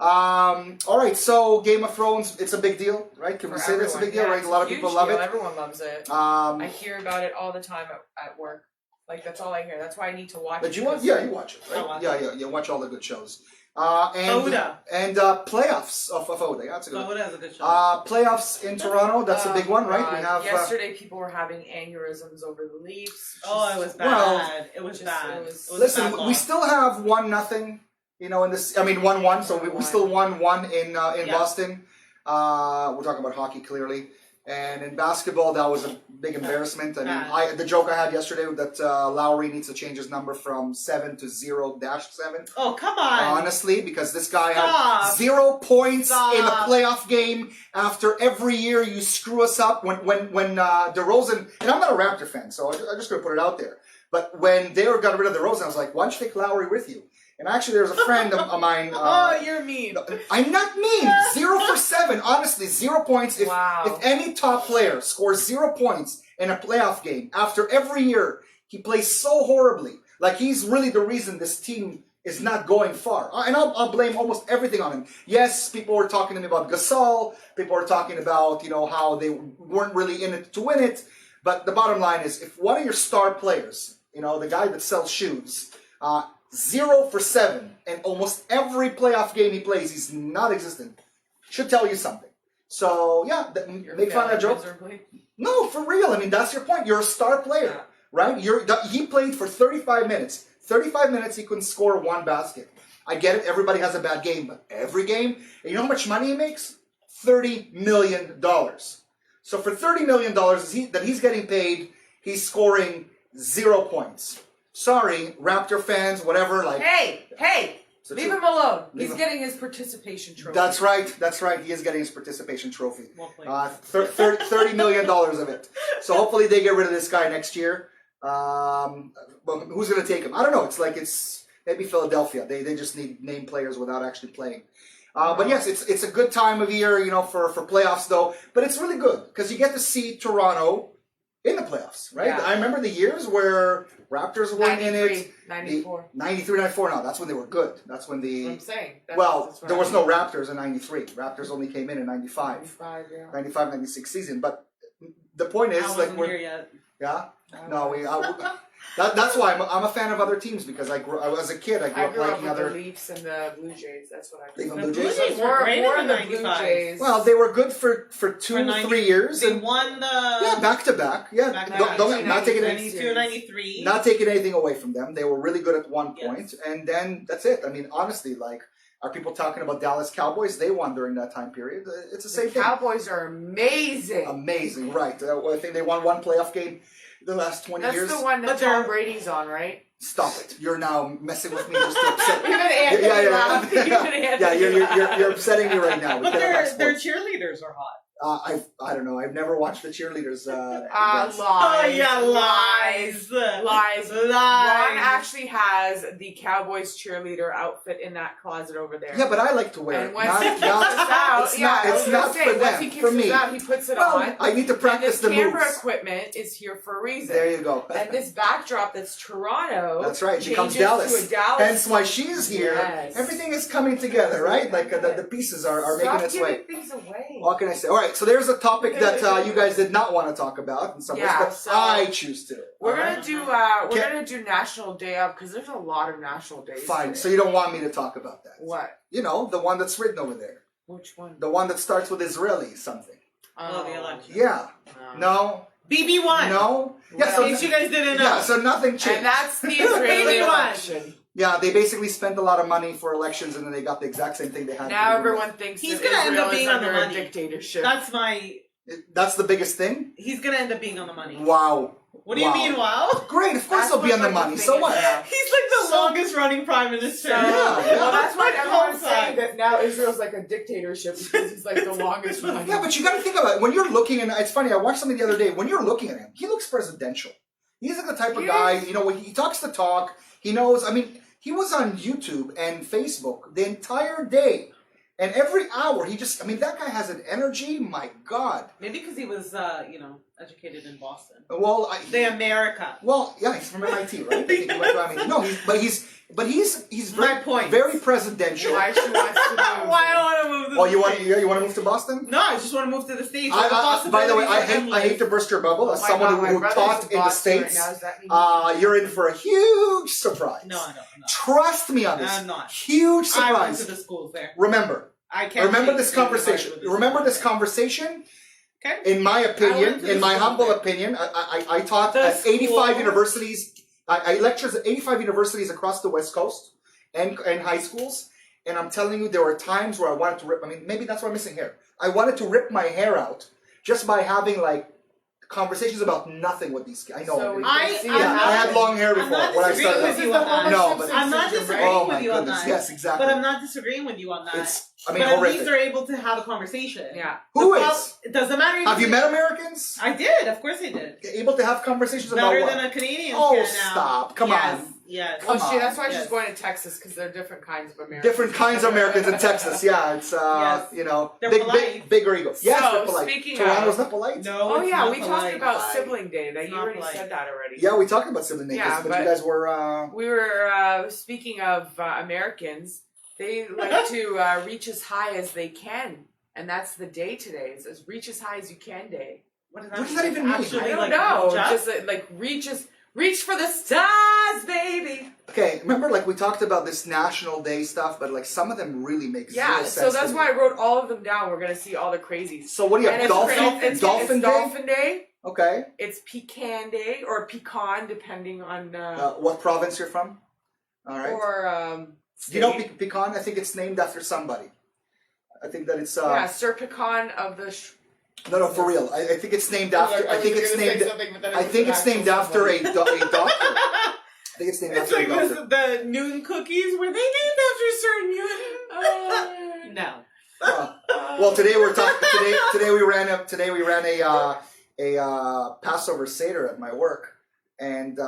All right, so Game of Thrones, it's a big deal, right? Can we say that's a big deal, right? A lot of people love it. Everyone loves it. I Um, hear about it all the time at work. Like, that's all I hear. That's why I need to watch but it. you watch, because- yeah, you watch it, I right? watch Yeah, you watch all the good shows. Oda. And playoffs of Oda. That's a good So one. it has a good show. Playoffs in Toronto, that's a big one, right? We God. have Yesterday, people were having aneurysms over the Leafs. Oh, it was bad. Well, it was just- bad. it was- It was a listen, bad we loss. still have 1-0. In this, 1-1. So we still won 1 in Yeah. Boston. We're talking about hockey clearly, and in basketball that was a big embarrassment. The joke I had yesterday that Lowry needs to change his number from 7 to 0-7. Oh, come on. Honestly, because this guy Stop. had 0 points Stop. in a playoff game. After every year you screw us up. When DeRozan, and I'm not a Raptor fan, so I'm just going to put it out there. But when they got rid of DeRozan, I was like, why don't you take Lowry with you? And actually, there's a friend of mine. Oh, you're mean. I'm not mean. 0 for 7. Honestly, 0 points. If any top player scores 0 points in a playoff game, after every year he plays so horribly, like he's really the reason this team is not going far. And I'll blame almost everything on him. Yes, people were talking to me about Gasol. People were talking about how they weren't really in it to win it. But the bottom line is, if one of your star players, the guy that sells shoes, 0 for 7, and almost every playoff game he plays, he's not existent. Should tell you something. So yeah, make fun of that joke. Miserably. No, for real. That's your point. You're a star player, right? He played for 35 minutes. 35 minutes, he couldn't score 1 basket. I get it. Everybody has a bad game, but every game, and you know how much money he makes? $30 million. So for $30 million that he's getting paid, he's scoring 0 points. Sorry, Raptor fans, whatever. Hey, leave him alone. He's getting his participation trophy. That's right. He is getting his participation trophy. Well played. $30 million of it. So hopefully they get rid of this guy next year. Well, who's going to take him? I don't know. It's maybe Philadelphia. They just need name players without actually playing. But yes, it's a good time of year, for playoffs though. But it's really good because you get to see Toronto in the playoffs, right? Yeah. I remember the years where Raptors weren't in it. 94. 93, 94. No, that's when they were good. That's when That's what I'm saying. That's what there I was mean. no Raptors in 93. Raptors only came in 95. 95, yeah. 95, 96 season. But the point is, I like, wasn't here yet. yeah? No, that's why I'm a fan of other teams because as a kid, I grew I up grew up liking with other. the Leafs and the Blue Jays. That's what I grew Even up Blue The Jays? Blue Jays were great More in the the Blue 95. Jays. Well, they were good for 2-3 years. They And won the... yeah, back to back. Yeah, Back to don't back. not taking 92, 93. not taking anything away from them. They were really good at one point, Yes. and then that's it. Honestly, are people talking about Dallas Cowboys? They won during that time period. It's the same The thing. Cowboys are amazing. Amazing, right? I think they won 1 playoff game. the last 20 That's years. the one that But Tom they're- Brady's on, right? Stop it! You're now messing with me just to upset. Even Anthony laughed. Even Anthony Yeah, laughed. you're upsetting me right now. We But can't have their sports. cheerleaders are hot. I don't know. I've never watched the cheerleaders. Dance. Lies. Oh yeah, lies. lies, Lies. Ron actually has the Cowboys cheerleader outfit in that closet over there. Yeah, but I like to wear And it. once Not- he kicks not- us out, it's yeah, not- I was it's gonna not say, for once them, he kicks for us me. out, he puts it Well, on. I need to And practice this the camera moves. equipment is here for a reason. There you go. And this backdrop that's Toronto. That's right. She becomes changes Dallas. To a Dallas. Hence why she's here. Yes. Everything is coming together, right? Like the pieces are Stop making its way. giving things away. What can I say? All right, so there's a topic that you guys did not want to talk about in some ways, Yeah, but so I choose to. We're All right? gonna do National Day of because there's a lot of national days. Fine. today. So you don't want me to talk about that? What? You know, the one that's written over there, Which one? the one that starts with Israeli something. Oh, the election. Yeah. No. BB1. No. Yeah. Well, So In case you guys didn't know. yeah. So nothing changed. And that's the Israeli Maybe one. election. Yeah, they basically spent a lot of money for elections, and then they got the exact same thing they had. Now to begin with. everyone thinks He's that gonna end Israel up being is on the under a money. dictatorship. That's my. That's the biggest thing. He's gonna end up being on the money. Wow. What do you Wow. mean? Wow. Great. Of course, That's they'll be what on the the money. thing So is what? now. He's like the longest running prime minister. So, Yeah, yeah. well, that's why everyone's Whole saying time. that now Israel's like a dictatorship because he's like the longest running. Yeah, but you got to think about it. When you're looking, and it's funny. I watched something the other day. When you're looking at him, he looks presidential. He's like the type of He guy. is. You know, he talks the talk. He knows. I mean, he was on YouTube and Facebook the entire day, and every hour he just. I mean, that guy has an energy. My God. Maybe because he was, educated in Boston. Well, The America. well, yeah, he's from MIT, right? I think he went to MIT. No, he's very, My point. very presidential. Why she wants to move. Why I want to move to Oh, the you want States. you want to move to Boston? No, I just want to move to the States. By the way, I hate to burst your bubble. As Oh my someone God, my who brother's taught in the Boston States, right now. Does that mean you're in for a huge surprise. No, I don't. I'm not. Trust me on this. I'm not. Huge I went surprise. to the schools there. Remember. I can't. Remember take this the university conversation. with this Remember schools this there. conversation. Okay. In my I went opinion, to in the my school humble there. opinion, I taught The at 85 school- universities. I lectured at 85 universities across the West Coast and high schools. And I'm telling you, there were times where I wanted to rip. I mean, maybe that's why I'm missing hair. I wanted to rip my hair out just by having like conversations about nothing with these guys. I know. So we I- can see I'm yeah, how- I had long hair I'm before not when I disagreeing started. with out. you on that. No, but I'm not Syndrome, disagreeing oh with my you on goodness, that. yes, exactly. But I'm not disagreeing with you on that. It's, I but mean, at horrific. least they're able to have a conversation. Yeah. Who The prob- is? It doesn't matter. Have you met Americans? I did. Of course I did. Able to have conversations about Better what? than a Canadian Oh, can now. stop. Come yes, on. Yes. Come Well, on. that's why Yes. she's going to Texas because they're different kinds of Americans. Different kinds of Americans in Texas. Yeah, it's Yes. you know, They're big, polite. bigger ego. Yes, So, they're polite. speaking Toronto's of- not polite. No. Oh it's yeah, not we talked polite. about Polite. sibling day. That It's you not already polite. said that already. Yeah, we talked about sibling Yeah, but but- you guys were. We were speaking of Americans. They like to reach as high as they can, and that's the day today. It's as reach as high as you can day. What What does that even mean? Actually, I don't like, know. reach up? Just like reach for the stars, baby. Okay, remember, like we talked about this National Day stuff, but like some of them really make Yeah, zero so sense. that's to why I me. wrote all of them down. We're gonna see all the crazies. So what do you And have? it's Dolphin, it's Dolphin Day. Dolphin Day. Okay. It's Pecan Day or Pecan, depending on What province you're from? All right. or Do you know state. pecan? I think it's named after somebody. I think that it's. Yeah, Sir Pecan of the. No, for real. I think it's named after. I think it's named. I think it's named after a doctor. I think it's named It's after like a doctor. the Newton cookies. Were they named after Sir Newton? No. Well, today we're talking. Today we ran a Passover Seder at my work, and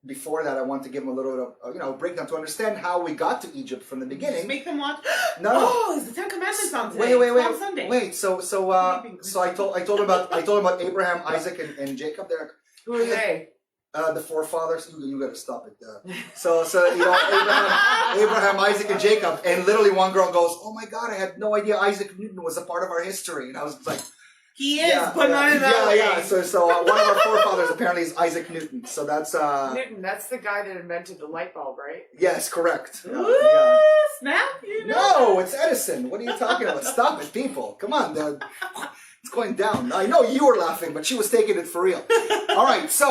before that, I wanted to give them a little bit of breakdown to understand how we got to Egypt from the Just beginning. make them watch. No. Oh, it's the Ten Commandments on today. It's Palm Sunday. Wait. So I told him about Abraham, Isaac, and Jacob. They're Who are they? the forefathers. You got to stop it. So Abraham, Isaac, and Jacob. And literally, one girl goes, "Oh my God, I had no idea Isaac Newton was a part of our history." And I was like, He is, but not in that yeah, way. yeah. So one of our forefathers apparently is Isaac Newton. So that's Newton. That's the guy that invented the light bulb, right? yes, correct. Ooh, snap! You know No, it's Edison. What are you talking about? Stop it, people. Come on, it's going down. I know you were laughing, but she was taking it for real. All right, so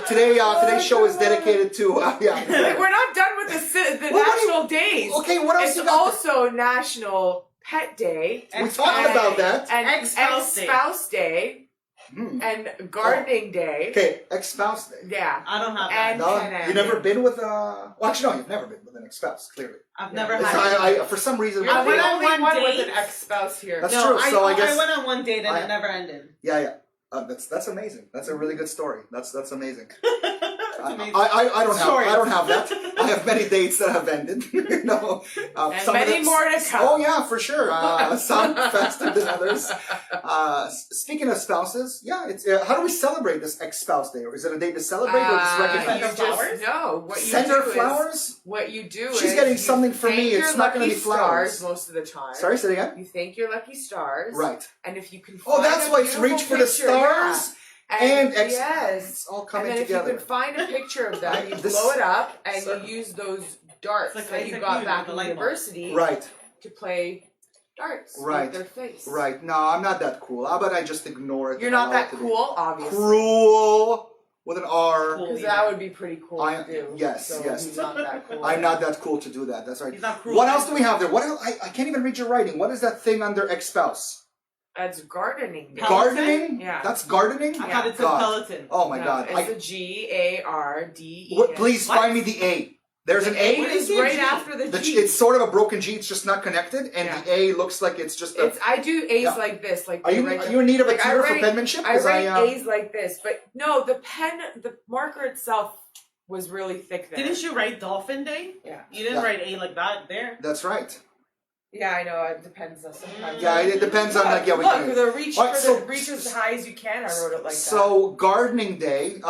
today's show is dedicated to Like, yeah. we're not done with the Well, what do you- national days. Okay, what else It's you got? also National Pet Day We talked about that. and Ex-spouse Day. Ex-Spouse Day. and gardening day. Okay, ex-spouse day. Yeah. I don't have that. And No, Can-Am you never day. been with well, actually, no, you've never been with an ex-spouse. Clearly, I've Yeah. never It's- had. for some reason, You're I the went on only one one date. with an ex-spouse here. That's No, true. So I guess I went on one date and I- it never ended. yeah. That's amazing. That's a really good story. That's amazing. That's amazing. I don't have Stories. I don't have that. I have many dates that have ended. No, And some of many them- more to come. Oh yeah, for sure. Some faster than others. Speaking of spouses, yeah, it's how do we celebrate this ex-spouse day? Or is it a day to celebrate or just you recognize? send her flowers? No, what you Send do her is flowers. what you do. She's is getting you something for me, thank it's your not gonna lucky be flowers. stars most of the time. Sorry, say it again. You thank your lucky stars. Right. And if you can Oh, find that's a why it's beautiful reach for the picture, stars yeah. and ex. yes. It's all And coming then if together. you can find a picture of them, you This- blow it up and so- you use those darts It's like that you Isaac got Newton back with in the light bulb. university Right. to play darts Right. with their face. Right. No, I'm not that cool. How about I just ignore it? You're and not allow that it to be cool, obviously. Cruel with an R. Cool. Because that would be pretty cool I- to do. yes, so yes. He's not that cool. I'm not that cool to do that. That's right. He's not cruel. What else do we have there? What else? I can't even read your writing. What is that thing under ex-spouse? That's gardening. day. Peloton? Gardening? Yeah. That's gardening? I thought it said God. Peloton. Oh my No, God. It's a G-A-R-D-E. Please What? find me the A. There's The an A A. is right after the G. It's sort of a broken G. It's just not connected, and Yeah. the A looks like it's just a. I do A's Yeah. like this. Like Are they you write are them- you in need of a like, I tutor for write- penmanship? I 'Cause write A's like this, but no, the marker itself was really thick there. Didn't you write Dolphin Day? Yeah. You didn't Yeah. write A like that there. That's right. Yeah, I know. It depends on sometimes. Yeah, it depends on like Look, we can. the reach Alright, for so- the reach as high as you can. I wrote it like that. So gardening day,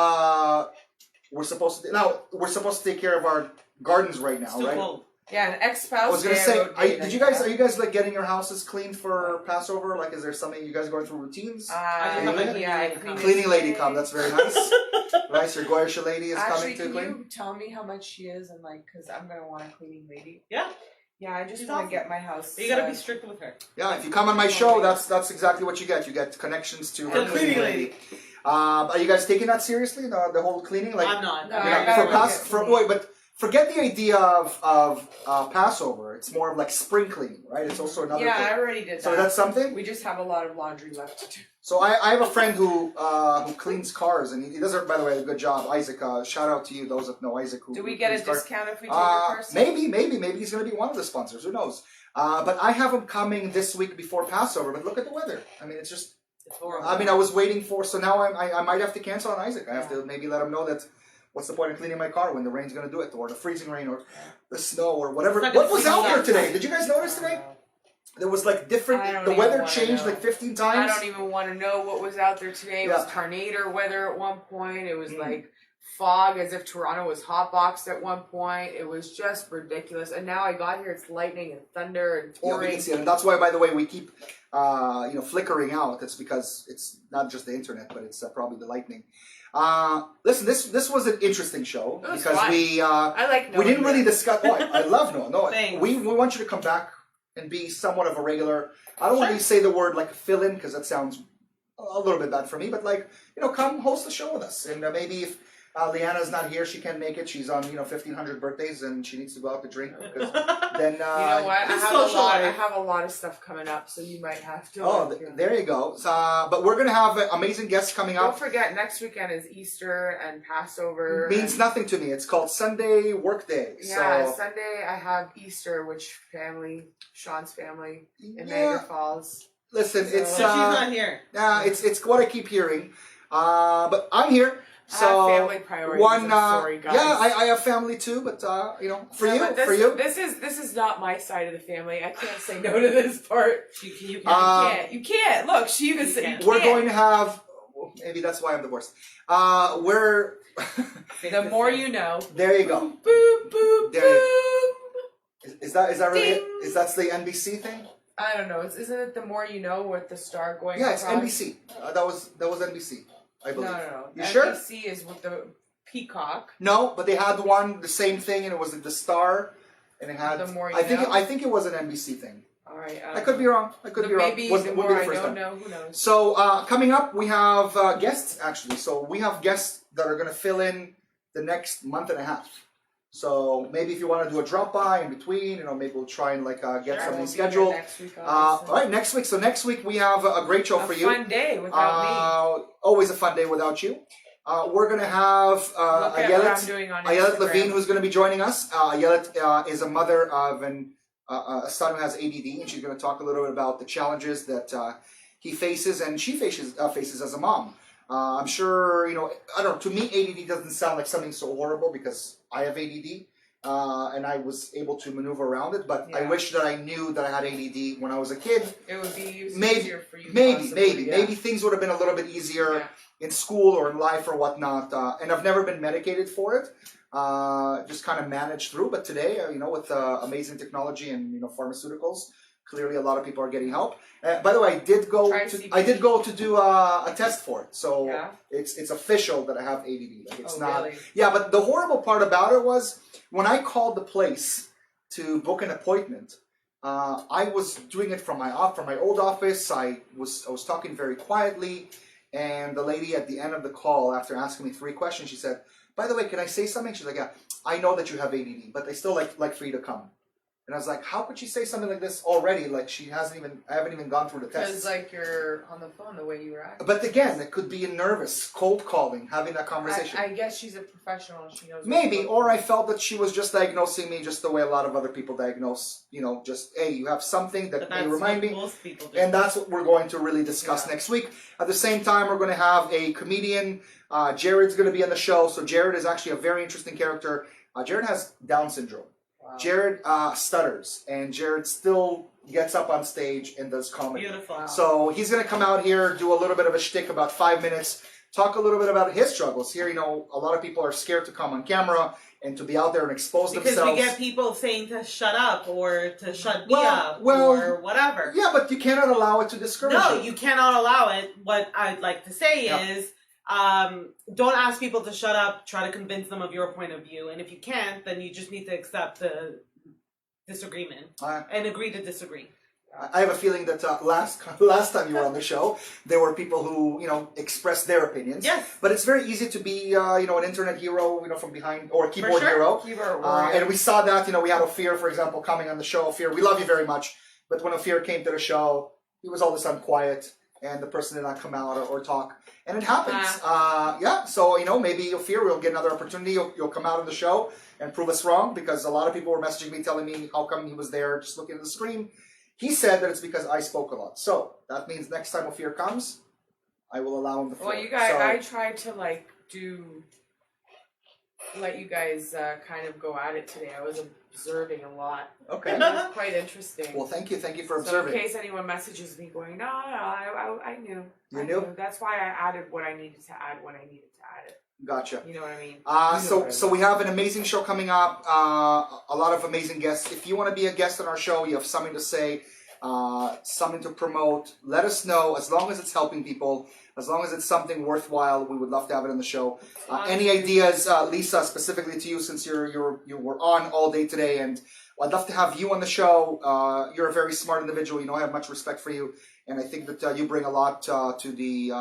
we're supposed to take care of our gardens right now, It's too right? cold. Yeah, an ex-spouse. I was gonna day, say, wrote are day you like guys that. like getting your houses clean for Passover? Like, is there something you guys going through routines? I just have my Cleaning? cleaning yeah, lady clean come. it Cleaning lady today. come. That's very nice. Nice. Your Goyish lady is Actually, coming to can clean. you tell me how much she is and like, because I'm gonna want a cleaning lady. Yeah, Yeah, I just She's want awesome. to get my house. but you gotta be strict with her. Yeah, if you come on my show, that's exactly what you get. You get connections to her The cleaning lady. Are you guys taking that seriously? The whole cleaning, like I'm not. No, I'm I not. gotta for go Pas- get for cleaning. wait, but forget the idea of Passover. It's more of like spring cleaning, right? It's also another Yeah, I thing. already did that. So that's something. We just have a lot of laundry left to do. So I have a friend who cleans cars, and he does, by the way, a good job. Isaac, shout out to you, those that know Isaac. Do we who get a cleans cars. discount if we take your car? Maybe he's going to be one of the sponsors. Who knows? But I have him coming this week before Passover. But look at the weather. I mean, it's just. It's horrible. I mean, I was waiting for. So now I might have to cancel on Isaac. I have to maybe let him know that. What's the point of cleaning my car when the rain's going to do it, or the freezing rain, or the snow, or whatever? It's not gonna What was freeze out there out. today? Did you guys notice today? There was like I different. don't The even weather wanna changed know. like 15 I times. don't even want to know what was out there today. It was Yeah. tornado weather at one point. It was like fog as if Toronto was hotboxed at one point. It was just ridiculous. And now I got here, it's lightning and thunder and Yeah, we pouring. can see it, and that's why, by the way, we keep flickering out. It's because it's not just the internet, but it's probably the lightning. Listen, this was an interesting show It was because fun. we I like we knowing didn't really that. discuss. Oh, I love Noah. No, Thanks. we want you to come back and be somewhat of a regular. I don't want you to say the word like fill in because that sounds a little bit bad for me. But like come host the show with us, and maybe if Leanna's not here, she can't make it. She's on 1,500 birthdays, and she needs to go out to drink. Because then You know what? I It's have a lot. I socialized. have a lot of stuff coming up, so you might have to. there you go. But we're gonna have amazing guests coming Don't up. forget, next weekend is Easter and Passover. Means and- nothing to me. It's called Sunday Work Day. Yeah, So Sunday I have Easter, which family? Sean's family in yeah, Niagara Falls. listen, So- it's So she's not here. it's what I keep hearing. But I'm here. So I have family priorities. I'm sorry, guys. yeah, I have family too, but for No, you, but this, for you, this is not my side of the family. I can't say no to this part. You can. You can't. Look, she even said you can't. we're can't. going to have. Well, maybe that's why I'm divorced. We're The more you know. there. You go. Boop boop There boop. Is that really it? Ding. Is that's the NBC thing? I don't know. Isn't it the more you know with the star going? Yeah, it's across? NBC. That was NBC. I No, believe. no. You sure? NBC is with the peacock. No, but they had the same thing, and it was the Star, and it had. The More You I Know? think it was an NBC thing. All right. I could be wrong. I could be wrong. Maybe Wouldn't the be more the I first don't time. know. Who knows? So coming up, we have guests actually. So we have guests that are going to fill in the next month and a half. So maybe if you want to do a drop by in between, maybe we'll try and get Sure, something we'll be scheduled. there next week, All obviously. right, next week. So next week we have a great show for you. A fun day without Always a fun day without you. We're going to have me. Look at what I'm Ayelet doing on Ayelet Instagram. Levine, who's going to be joining us. Ayelet is a mother of a son who has ADD, and she's going to talk a little bit about the challenges that he faces and she faces as a mom. I'm sure, I don't know, to me ADD doesn't sound like something so horrible because I have ADD. And I was able to maneuver around it, but I Yeah. wish that I knew that I had ADD when I was a kid. It would be Maybe- easier for you. possibly, yeah. Maybe things would have been a little bit easier Yeah. in school or in life or whatnot. And I've never been medicated for it. Just kind of managed through. But today, with amazing technology and pharmaceuticals, clearly a lot of people are getting help. By the way, I did go Try to CBD. do a test for it, so Yeah. it's official that I have ADD. Like it's not. Really? Yeah, but the horrible part about it was when I called the place to book an appointment. I was doing it from my old office. I was talking very quietly, and the lady at the end of the call, after asking me 3 questions, she said, "By the way, can I say something?" She's like, "Yeah, I know that you have ADD, but I still like for you to come." And I was like, "How could she say something like this already? Like I haven't even gone through the test." Because you're on the phone the way you were acting. But again, it could be nervous, cold calling, having that conversation. I guess she's a professional. She knows. what Maybe, she's or I doing. felt that she was just diagnosing me just the way a lot of other people diagnose. Just, hey, you have something that But may that's remind what me. most people do. And that's what we're going to really discuss Yeah. next week. At the same time, we're going to have a comedian. Jared's going to be on the show. So Jared is actually a very interesting character. Jared has Down syndrome. Wow. Jared stutters, and Jared still gets up on stage and does comedy. Beautiful. Wow. So he's going to come out here, do a little bit of a shtick, about 5 minutes, talk a little bit about his struggles. Here, a lot of people are scared to come on camera and to be out there and expose Because themselves. we get people saying to shut up or to shut me Well- up well- or whatever. Yeah, but you cannot allow it to discourage No, you. you cannot allow it. What I'd like to say Yeah. is, don't ask people to shut up. Try to convince them of your point of view. And if you can't, then you just need to accept the disagreement and agree to disagree. I have a feeling that last time you were on the show, there were people who expressed their opinions. Yes. But it's very easy to be an internet hero, from behind, or a keyboard sure. hero. Keyboard warrior. And we saw that. We had Ophir, for example, coming on the show. Ophir, we love you very much. But when Ophir came to the show, he was all of a sudden quiet, and the person did not come out or talk. And it happens. Yeah. So maybe Ophir will get another opportunity. You'll come out on the show and prove us wrong, because a lot of people were messaging me telling me how come he was there just looking at the screen. He said that it's because I spoke a lot. So that means next time Ophir comes, I will allow him the floor. Well, you guys, So- I tried to let you guys kind of go at it today. I was observing a lot. Okay. It was quite interesting. Well, thank you for so observing. in case anyone messages me going, no, I knew. You I knew? That's why I added what I needed to add when I needed to add it. Gotcha. You know what I mean? You know what I So mean. we have an amazing show coming up. A lot of amazing guests. If you want to be a guest on our show, you have something to say, something to promote, let us know. As long as it's helping people, as long as it's something worthwhile, we would love to have it on the show. Any ideas, Lisa, specifically to you, since you were on all day today, and I'd love to have you on the show. You're a very smart individual. I have much respect for you, and I think that you bring a lot to the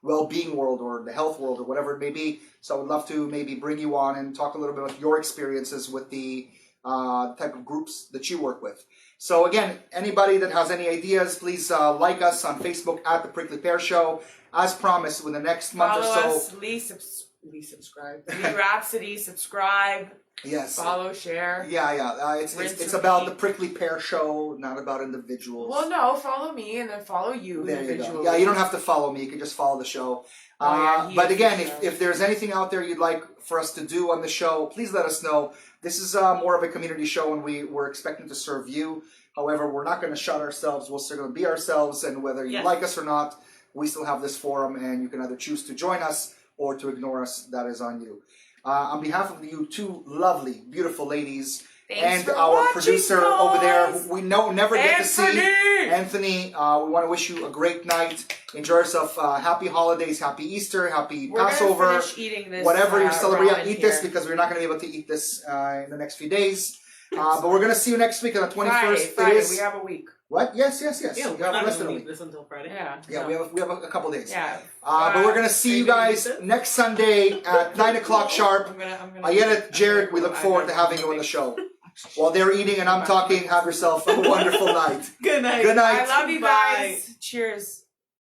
well-being world or the health world or whatever it may be. So I would love to maybe bring you on and talk a little bit about your experiences with the type of groups that you work with. So again, anybody that has any ideas, please like us on Facebook at The Prickly Pear Show. As promised, within the next month Follow or so. us, subscribe. Lee Rhapsody, subscribe, Yes. follow, share. Yeah. It's Rinse, about repeat. The Prickly Pear Show, not about individuals. Well, no, follow me and then follow you There you go. individually. Yeah, you don't have to follow me. You can just follow the show. Oh, yeah, he But is again, the show. if there's anything out there you'd like for us to do on the show, please let us know. This is more of a community show, and we're expecting to serve you. However, we're not going to shut ourselves. We're still going to be ourselves, and whether you Yes. like us or not, we still have this forum, and you can either choose to join us or to ignore us. That is on you. On behalf of you two lovely, beautiful ladies, Thanks and for our watching, producer over there, guys. who we never get to see, Anthony! Anthony, we want to wish you a great night. Enjoy yourself. Happy holidays, happy Easter, happy We're Passover, gonna finish eating this, whatever you're celebrating. ramen Eat this here. because we're not going to be able to eat this in the next few days. But we're gonna see you next week on the 21st. Friday. It is We have a week. what? Yes. Yeah, You we're have not less than gonna a leave week. this until Friday. Yeah. Yeah, we have a couple days. Yeah. But we're gonna see you guys next Sunday at 9 o'clock sharp. I'm gonna Ayala, Jared, we look forward to having you on the show. While they're eating and I'm talking, have yourself a wonderful night. Good night. Good night. I love you Bye. guys. Cheers.